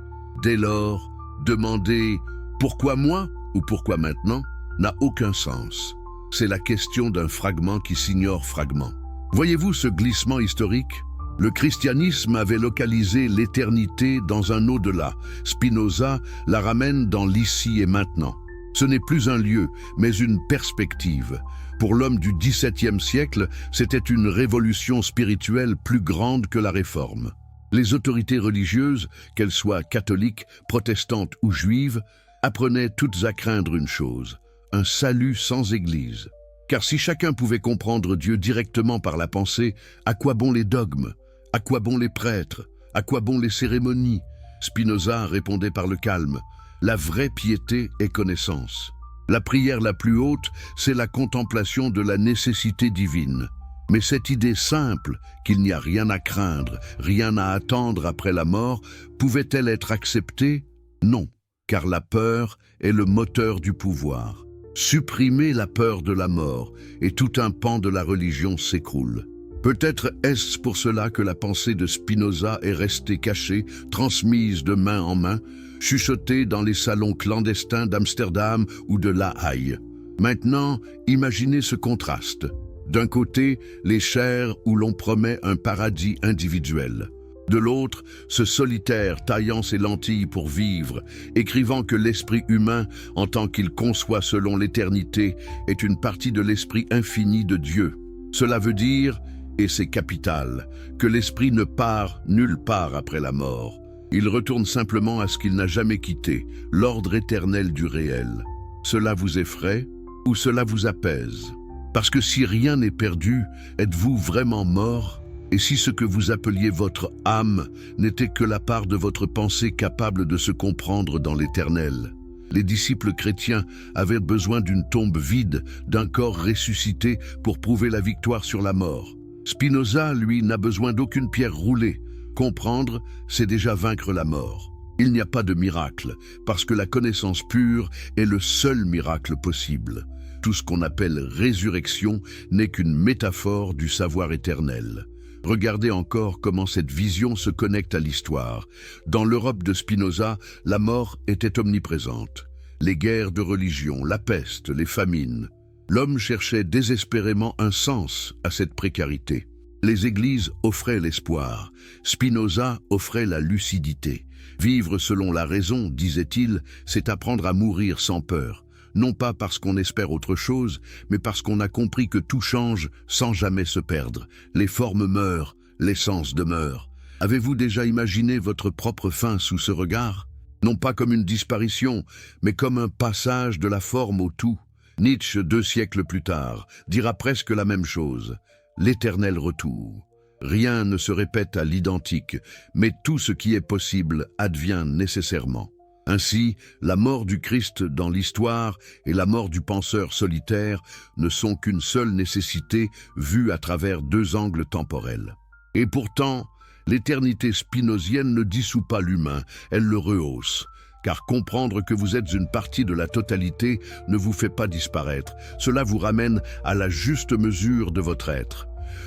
Dès lors, demander « pourquoi moi ?» ou « pourquoi maintenant ?» n'a aucun sens. C'est la question d'un fragment qui s'ignore fragment. Voyez-vous ce glissement historique ? Le christianisme avait localisé l'éternité dans un au-delà. Spinoza la ramène dans l'ici et maintenant. Ce n'est plus un lieu, mais une perspective. Pour l'homme du XVIIe siècle, c'était une révolution spirituelle plus grande que la Réforme. Les autorités religieuses, qu'elles soient catholiques, protestantes ou juives, apprenaient toutes à craindre une chose, un salut sans Église. Car si chacun pouvait comprendre Dieu directement par la pensée, à quoi bon les dogmes? À quoi bon les prêtres? À quoi bon les cérémonies? Spinoza répondait par le calme. La vraie piété est connaissance. La prière la plus haute, c'est la contemplation de la nécessité divine. Mais cette idée simple, qu'il n'y a rien à craindre, rien à attendre après la mort, pouvait-elle être acceptée? Non, car la peur est le moteur du pouvoir. Supprimer la peur de la mort, et tout un pan de la religion s'écroule. Peut-être est-ce pour cela que la pensée de Spinoza est restée cachée, transmise de main en main, chuchotée dans les salons clandestins d'Amsterdam ou de La Haye. Maintenant, imaginez ce contraste. D'un côté, les chairs où l'on promet un paradis individuel. De l'autre, ce solitaire taillant ses lentilles pour vivre, écrivant que l'esprit humain, en tant qu'il conçoit selon l'éternité, est une partie de l'esprit infini de Dieu. Cela veut dire, et c'est capital, que l'esprit ne part nulle part après la mort. Il retourne simplement à ce qu'il n'a jamais quitté, l'ordre éternel du réel. Cela vous effraie ou cela vous apaise? Parce que si rien n'est perdu, êtes-vous vraiment mort? Et si ce que vous appeliez votre âme n'était que la part de votre pensée capable de se comprendre dans l'éternel? Les disciples chrétiens avaient besoin d'une tombe vide, d'un corps ressuscité pour prouver la victoire sur la mort. Spinoza, lui, n'a besoin d'aucune pierre roulée. Comprendre, c'est déjà vaincre la mort. Il n'y a pas de miracle, parce que la connaissance pure est le seul miracle possible. Tout ce qu'on appelle résurrection n'est qu'une métaphore du savoir éternel. Regardez encore comment cette vision se connecte à l'histoire. Dans l'Europe de Spinoza, la mort était omniprésente. Les guerres de religion, la peste, les famines. L'homme cherchait désespérément un sens à cette précarité. Les églises offraient l'espoir. Spinoza offrait la lucidité. Vivre selon la raison, disait-il, c'est apprendre à mourir sans peur. Non pas parce qu'on espère autre chose, mais parce qu'on a compris que tout change sans jamais se perdre. Les formes meurent, l'essence demeure. Avez-vous déjà imaginé votre propre fin sous ce regard? Non pas comme une disparition, mais comme un passage de la forme au tout. Nietzsche, 2 siècles plus tard, dira presque la même chose. L'éternel retour. Rien ne se répète à l'identique, mais tout ce qui est possible advient nécessairement. Ainsi, la mort du Christ dans l'histoire et la mort du penseur solitaire ne sont qu'une seule nécessité vue à travers 2 angles temporels. Et pourtant, l'éternité spinozienne ne dissout pas l'humain, elle le rehausse. Car comprendre que vous êtes une partie de la totalité ne vous fait pas disparaître. Cela vous ramène à la juste mesure de votre être.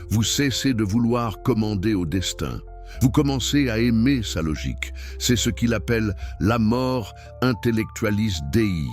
Vous cessez de vouloir commander au destin. Vous commencez à aimer sa logique. C'est ce qu'il appelle la mort intellectualis Dei,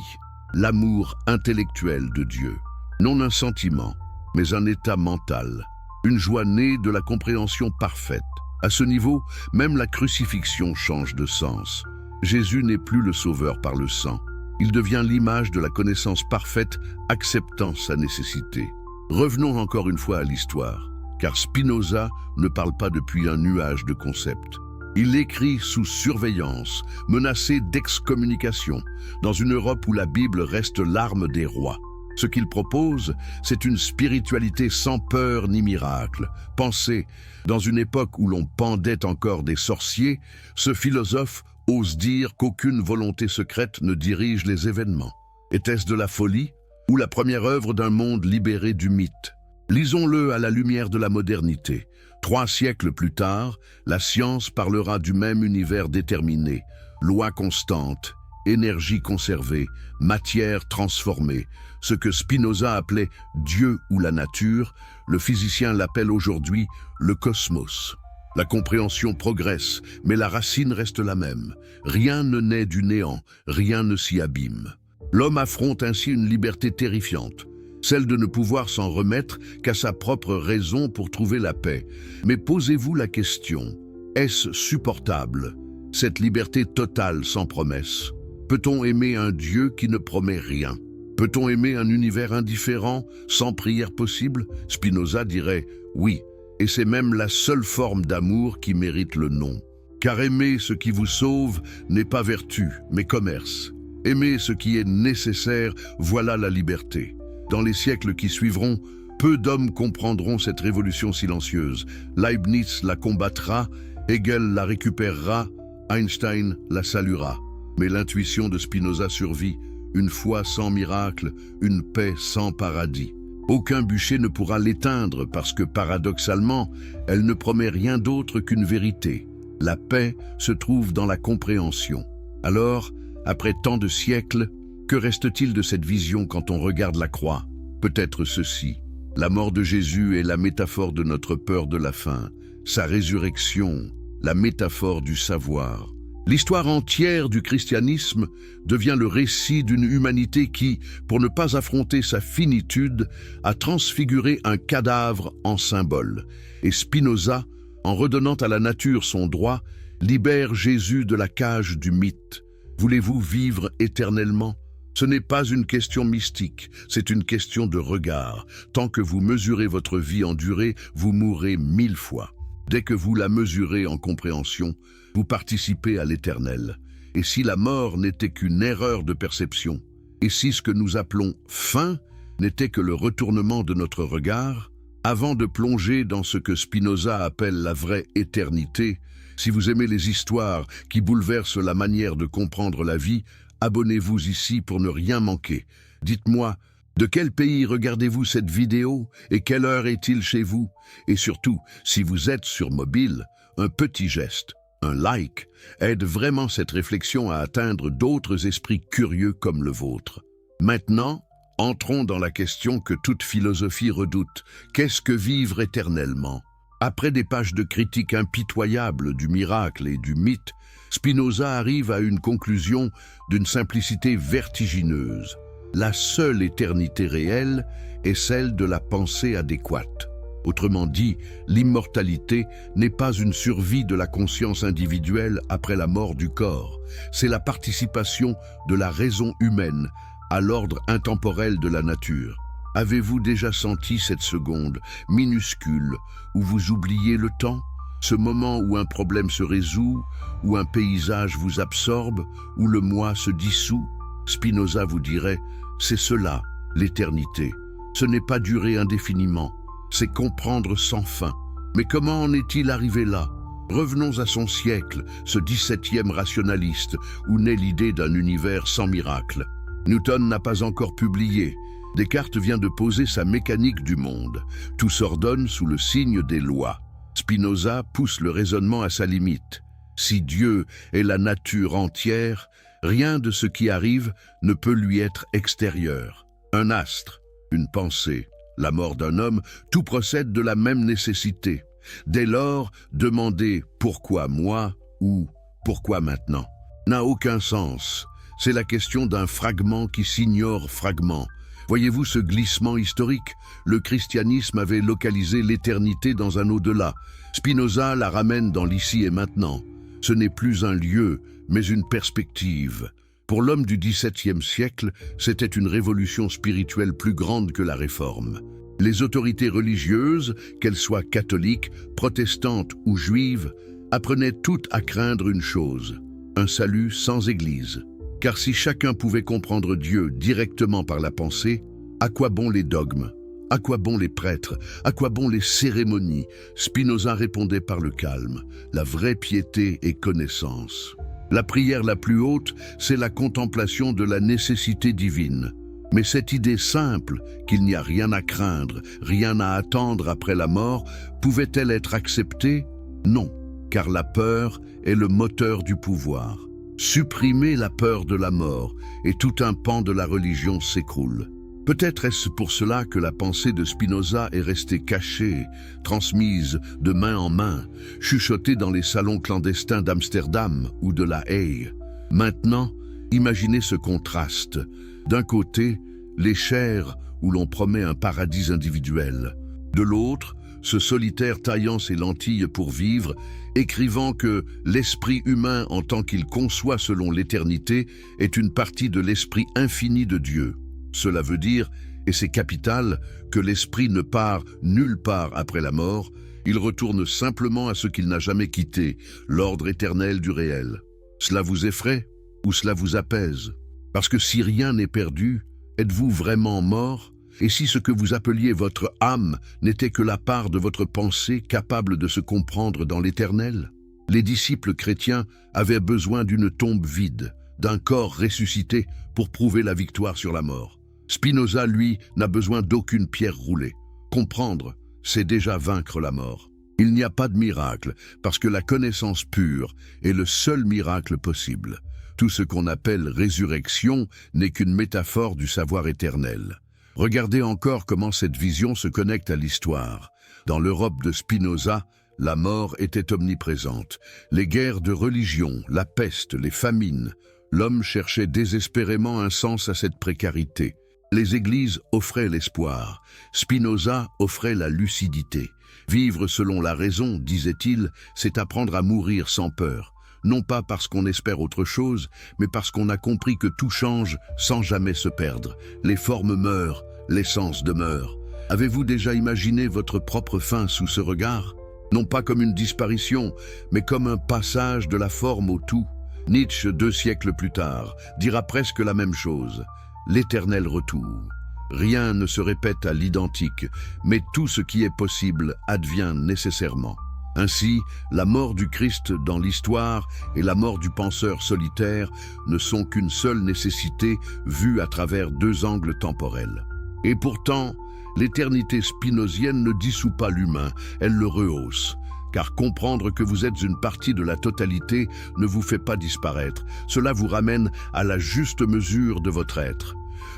l'amour intellectuel de Dieu. Non un sentiment, mais un état mental, une joie née de la compréhension parfaite. À ce niveau, même la crucifixion change de sens. Jésus n'est plus le sauveur par le sang. Il devient l'image de la connaissance parfaite, acceptant sa nécessité. Revenons encore une fois à l'histoire, car Spinoza ne parle pas depuis un nuage de concepts. Il écrit sous surveillance, menacé d'excommunication, dans une Europe où la Bible reste l'arme des rois. Ce qu'il propose, c'est une spiritualité sans peur ni miracle. Pensez, dans une époque où l'on pendait encore des sorciers, ce philosophe ose dire qu'aucune volonté secrète ne dirige les événements. Était-ce de la folie ou la première œuvre d'un monde libéré du mythe? Lisons-le à la lumière de la modernité. 3 siècles plus tard, la science parlera du même univers déterminé, loi constante, énergie conservée, matière transformée. Ce que Spinoza appelait Dieu ou la nature, le physicien l'appelle aujourd'hui le cosmos. La compréhension progresse, mais la racine reste la même. Rien ne naît du néant, rien ne s'y abîme. L'homme affronte ainsi une liberté terrifiante, celle de ne pouvoir s'en remettre qu'à sa propre raison pour trouver la paix. Mais posez-vous la question, est-ce supportable, cette liberté totale sans promesse? Peut-on aimer un Dieu qui ne promet rien? Peut-on aimer un univers indifférent, sans prière possible? Spinoza dirait oui, et c'est même la seule forme d'amour qui mérite le nom. Car aimer ce qui vous sauve n'est pas vertu, mais commerce. Aimer ce qui est nécessaire, voilà la liberté. Dans les siècles qui suivront, peu d'hommes comprendront cette révolution silencieuse. Leibniz la combattra, Hegel la récupérera, Einstein la saluera. Mais l'intuition de Spinoza survit, une foi sans miracle, une paix sans paradis. Aucun bûcher ne pourra l'éteindre parce que, paradoxalement, elle ne promet rien d'autre qu'une vérité. La paix se trouve dans la compréhension. Alors, après tant de siècles, que reste-t-il de cette vision quand on regarde la croix? Peut-être ceci. La mort de Jésus est la métaphore de notre peur de la fin. Sa résurrection, la métaphore du savoir. L'histoire entière du christianisme devient le récit d'une humanité qui, pour ne pas affronter sa finitude, a transfiguré un cadavre en symbole. Et Spinoza, en redonnant à la nature son droit, libère Jésus de la cage du mythe. Voulez-vous vivre éternellement? Ce n'est pas une question mystique, c'est une question de regard. Tant que vous mesurez votre vie en durée, vous mourrez 1000 fois. Dès que vous la mesurez en compréhension, vous participez à l'éternel. Et si la mort n'était qu'une erreur de perception, et si ce que nous appelons fin n'était que le retournement de notre regard, avant de plonger dans ce que Spinoza appelle la vraie éternité, si vous aimez les histoires qui bouleversent la manière de comprendre la vie, abonnez-vous ici pour ne rien manquer. Dites-moi, de quel pays regardez-vous cette vidéo et quelle heure est-il chez vous? Et surtout, si vous êtes sur mobile, un petit geste, un like, aide vraiment cette réflexion à atteindre d'autres esprits curieux comme le vôtre. Maintenant, entrons dans la question que toute philosophie redoute. Qu'est-ce que vivre éternellement? Après des pages de critiques impitoyables du miracle et du mythe, Spinoza arrive à une conclusion d'une simplicité vertigineuse. La seule éternité réelle est celle de la pensée adéquate. Autrement dit, l'immortalité n'est pas une survie de la conscience individuelle après la mort du corps. C'est la participation de la raison humaine à l'ordre intemporel de la nature. Avez-vous déjà senti cette seconde, minuscule, où vous oubliez le temps? Ce moment où un problème se résout, où un paysage vous absorbe, où le moi se dissout? Spinoza vous dirait, c'est cela, l'éternité. Ce n'est pas durer indéfiniment, c'est comprendre sans fin. Mais comment en est-il arrivé là? Revenons à son siècle, ce 17e rationaliste, où naît l'idée d'un univers sans miracle. Newton n'a pas encore publié. Descartes vient de poser sa mécanique du monde. Tout s'ordonne sous le signe des lois. Spinoza pousse le raisonnement à sa limite. Si Dieu est la nature entière, rien de ce qui arrive ne peut lui être extérieur. Un astre, une pensée, la mort d'un homme, tout procède de la même nécessité. Dès lors, demander « pourquoi moi » ou « pourquoi maintenant » n'a aucun sens. C'est la question d'un fragment qui s'ignore fragment. Voyez-vous ce glissement historique? Le christianisme avait localisé l'éternité dans un au-delà. Spinoza la ramène dans l'ici et maintenant. Ce n'est plus un lieu, mais une perspective. Pour l'homme du XVIIe siècle, c'était une révolution spirituelle plus grande que la Réforme. Les autorités religieuses, qu'elles soient catholiques, protestantes ou juives, apprenaient toutes à craindre une chose, un salut sans Église. Car si chacun pouvait comprendre Dieu directement par la pensée, à quoi bon les dogmes? À quoi bon les prêtres? À quoi bon les cérémonies? Spinoza répondait par le calme, la vraie piété et connaissance. La prière la plus haute, c'est la contemplation de la nécessité divine. Mais cette idée simple, qu'il n'y a rien à craindre, rien à attendre après la mort, pouvait-elle être acceptée? Non, car la peur est le moteur du pouvoir. Supprimer la peur de la mort, et tout un pan de la religion s'écroule. Peut-être est-ce pour cela que la pensée de Spinoza est restée cachée, transmise de main en main, chuchotée dans les salons clandestins d'Amsterdam ou de La Haye. Maintenant, imaginez ce contraste. D'un côté, les chairs où l'on promet un paradis individuel. De l'autre, ce solitaire taillant ses lentilles pour vivre, écrivant que l'esprit humain en tant qu'il conçoit selon l'éternité est une partie de l'esprit infini de Dieu. Cela veut dire, et c'est capital, que l'esprit ne part nulle part après la mort, il retourne simplement à ce qu'il n'a jamais quitté, l'ordre éternel du réel. Cela vous effraie ou cela vous apaise? Parce que si rien n'est perdu, êtes-vous vraiment mort? Et si ce que vous appeliez votre âme n'était que la part de votre pensée capable de se comprendre dans l'éternel? Les disciples chrétiens avaient besoin d'une tombe vide, d'un corps ressuscité pour prouver la victoire sur la mort. Spinoza, lui, n'a besoin d'aucune pierre roulée. Comprendre, c'est déjà vaincre la mort. Il n'y a pas de miracle, parce que la connaissance pure est le seul miracle possible. Tout ce qu'on appelle résurrection n'est qu'une métaphore du savoir éternel. Regardez encore comment cette vision se connecte à l'histoire. Dans l'Europe de Spinoza, la mort était omniprésente. Les guerres de religion, la peste, les famines. L'homme cherchait désespérément un sens à cette précarité. Les églises offraient l'espoir. Spinoza offrait la lucidité. Vivre selon la raison, disait-il, c'est apprendre à mourir sans peur. Non pas parce qu'on espère autre chose, mais parce qu'on a compris que tout change sans jamais se perdre. Les formes meurent, l'essence demeure. Avez-vous déjà imaginé votre propre fin sous ce regard? Non pas comme une disparition, mais comme un passage de la forme au tout. Nietzsche, 2 siècles plus tard, dira presque la même chose. L'éternel retour. Rien ne se répète à l'identique, mais tout ce qui est possible advient nécessairement. Ainsi, la mort du Christ dans l'histoire et la mort du penseur solitaire ne sont qu'une seule nécessité vue à travers 2 angles temporels. Et pourtant, l'éternité spinozienne ne dissout pas l'humain, elle le rehausse. Car comprendre que vous êtes une partie de la totalité ne vous fait pas disparaître. Cela vous ramène à la juste mesure de votre être.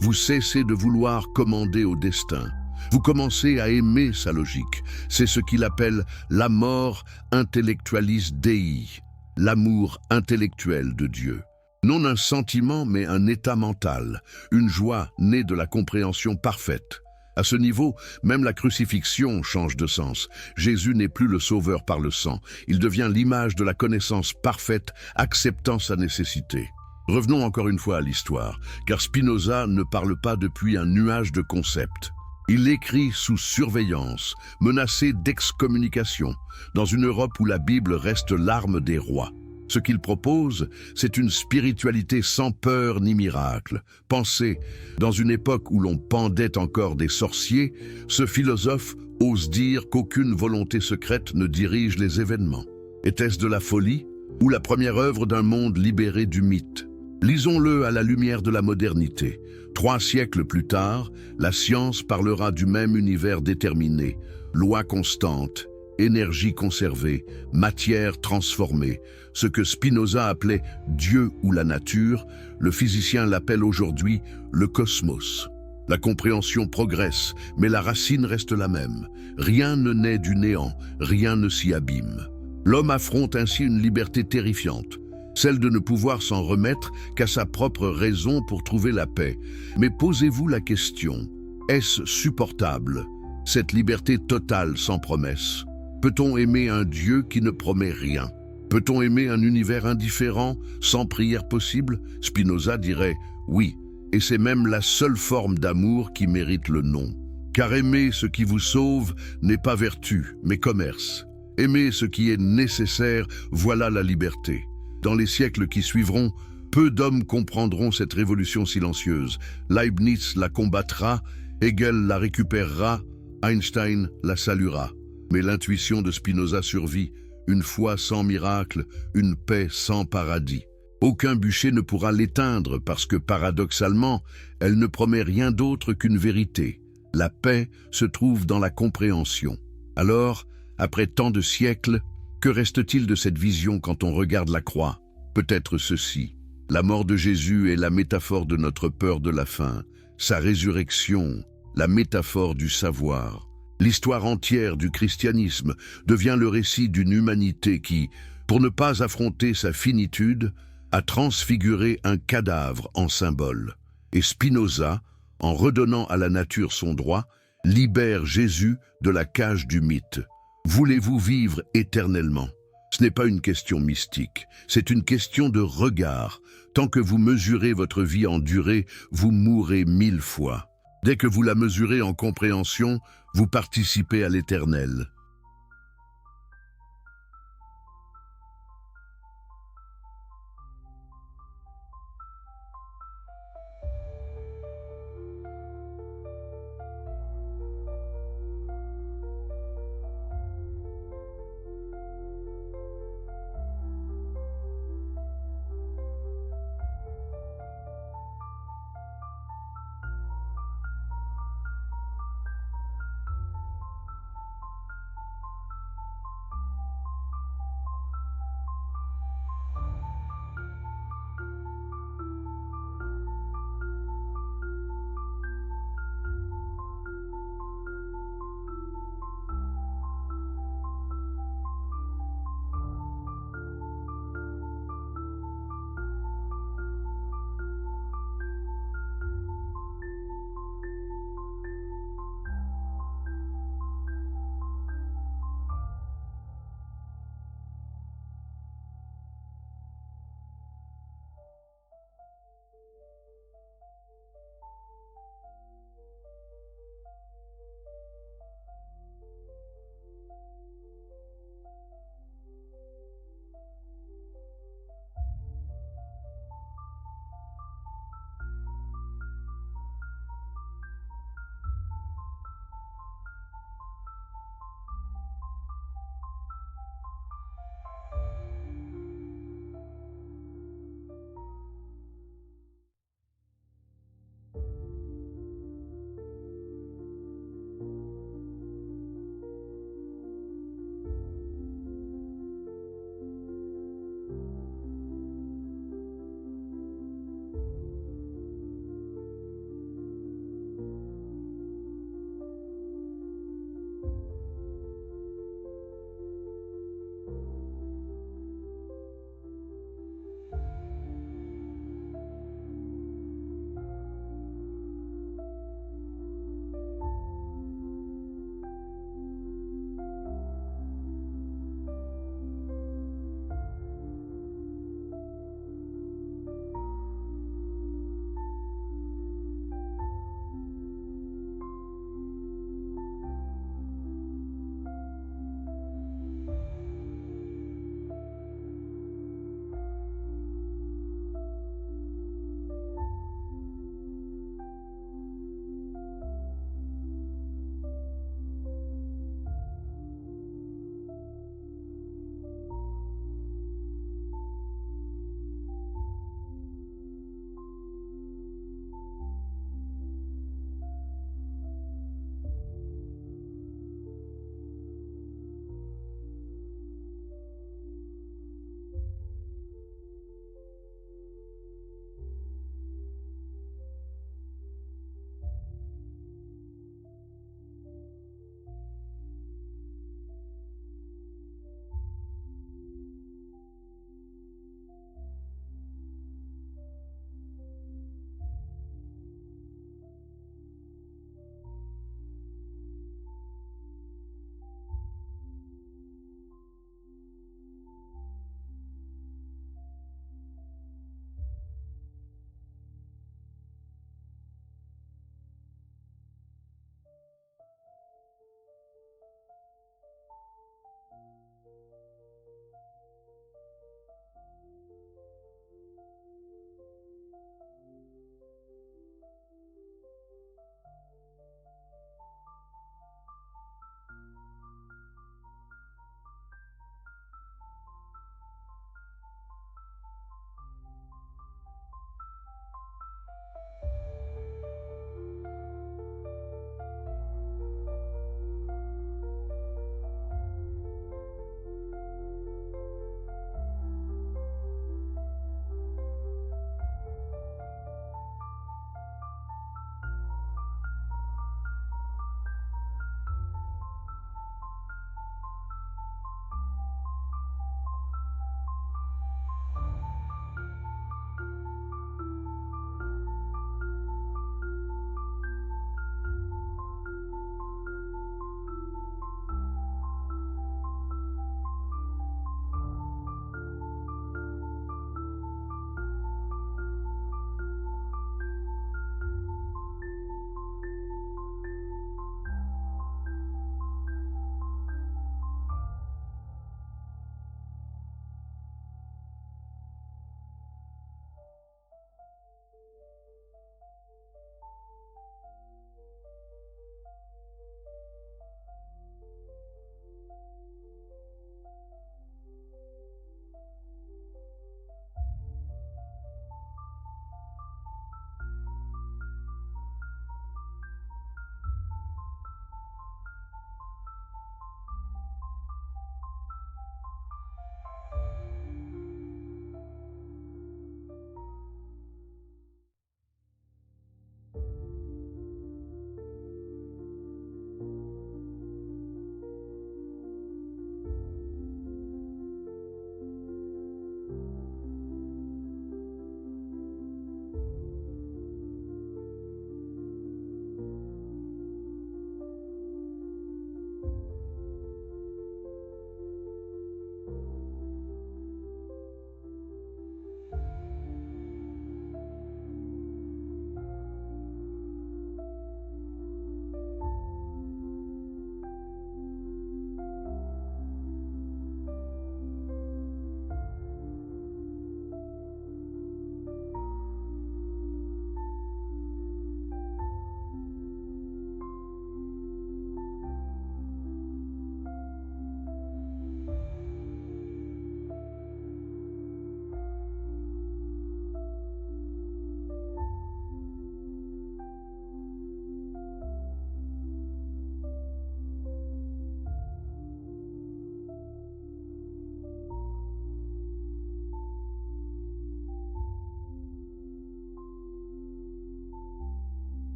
Vous cessez de vouloir commander au destin. Vous commencez à aimer sa logique. C'est ce qu'il appelle la mort intellectualis Dei, l'amour intellectuel de Dieu. Non un sentiment, mais un état mental, une joie née de la compréhension parfaite. À ce niveau, même la crucifixion change de sens. Jésus n'est plus le sauveur par le sang. Il devient l'image de la connaissance parfaite, acceptant sa nécessité. Revenons encore une fois à l'histoire, car Spinoza ne parle pas depuis un nuage de concepts. Il écrit sous surveillance, menacé d'excommunication, dans une Europe où la Bible reste l'arme des rois. Ce qu'il propose, c'est une spiritualité sans peur ni miracle. Pensez, dans une époque où l'on pendait encore des sorciers, ce philosophe ose dire qu'aucune volonté secrète ne dirige les événements. Était-ce de la folie ou la première œuvre d'un monde libéré du mythe? Lisons-le à la lumière de la modernité. 3 siècles plus tard, la science parlera du même univers déterminé, loi constante, énergie conservée, matière transformée. Ce que Spinoza appelait Dieu ou la nature, le physicien l'appelle aujourd'hui le cosmos. La compréhension progresse, mais la racine reste la même. Rien ne naît du néant, rien ne s'y abîme. L'homme affronte ainsi une liberté terrifiante, celle de ne pouvoir s'en remettre qu'à sa propre raison pour trouver la paix. Mais posez-vous la question, est-ce supportable, cette liberté totale sans promesse? Peut-on aimer un Dieu qui ne promet rien? Peut-on aimer un univers indifférent, sans prière possible? Spinoza dirait oui, et c'est même la seule forme d'amour qui mérite le nom. Car aimer ce qui vous sauve n'est pas vertu, mais commerce. Aimer ce qui est nécessaire, voilà la liberté. Dans les siècles qui suivront, peu d'hommes comprendront cette révolution silencieuse. Leibniz la combattra, Hegel la récupérera, Einstein la saluera. Mais l'intuition de Spinoza survit, une foi sans miracle, une paix sans paradis. Aucun bûcher ne pourra l'éteindre parce que, paradoxalement, elle ne promet rien d'autre qu'une vérité. La paix se trouve dans la compréhension. Alors, après tant de siècles, que reste-t-il de cette vision quand on regarde la croix? Peut-être ceci. La mort de Jésus est la métaphore de notre peur de la fin. Sa résurrection, la métaphore du savoir. L'histoire entière du christianisme devient le récit d'une humanité qui, pour ne pas affronter sa finitude, a transfiguré un cadavre en symbole. Et Spinoza, en redonnant à la nature son droit, libère Jésus de la cage du mythe. Voulez-vous vivre éternellement? Ce n'est pas une question mystique, c'est une question de regard. Tant que vous mesurez votre vie en durée, vous mourrez 1000 fois. Dès que vous la mesurez en compréhension, vous participez à l'éternel.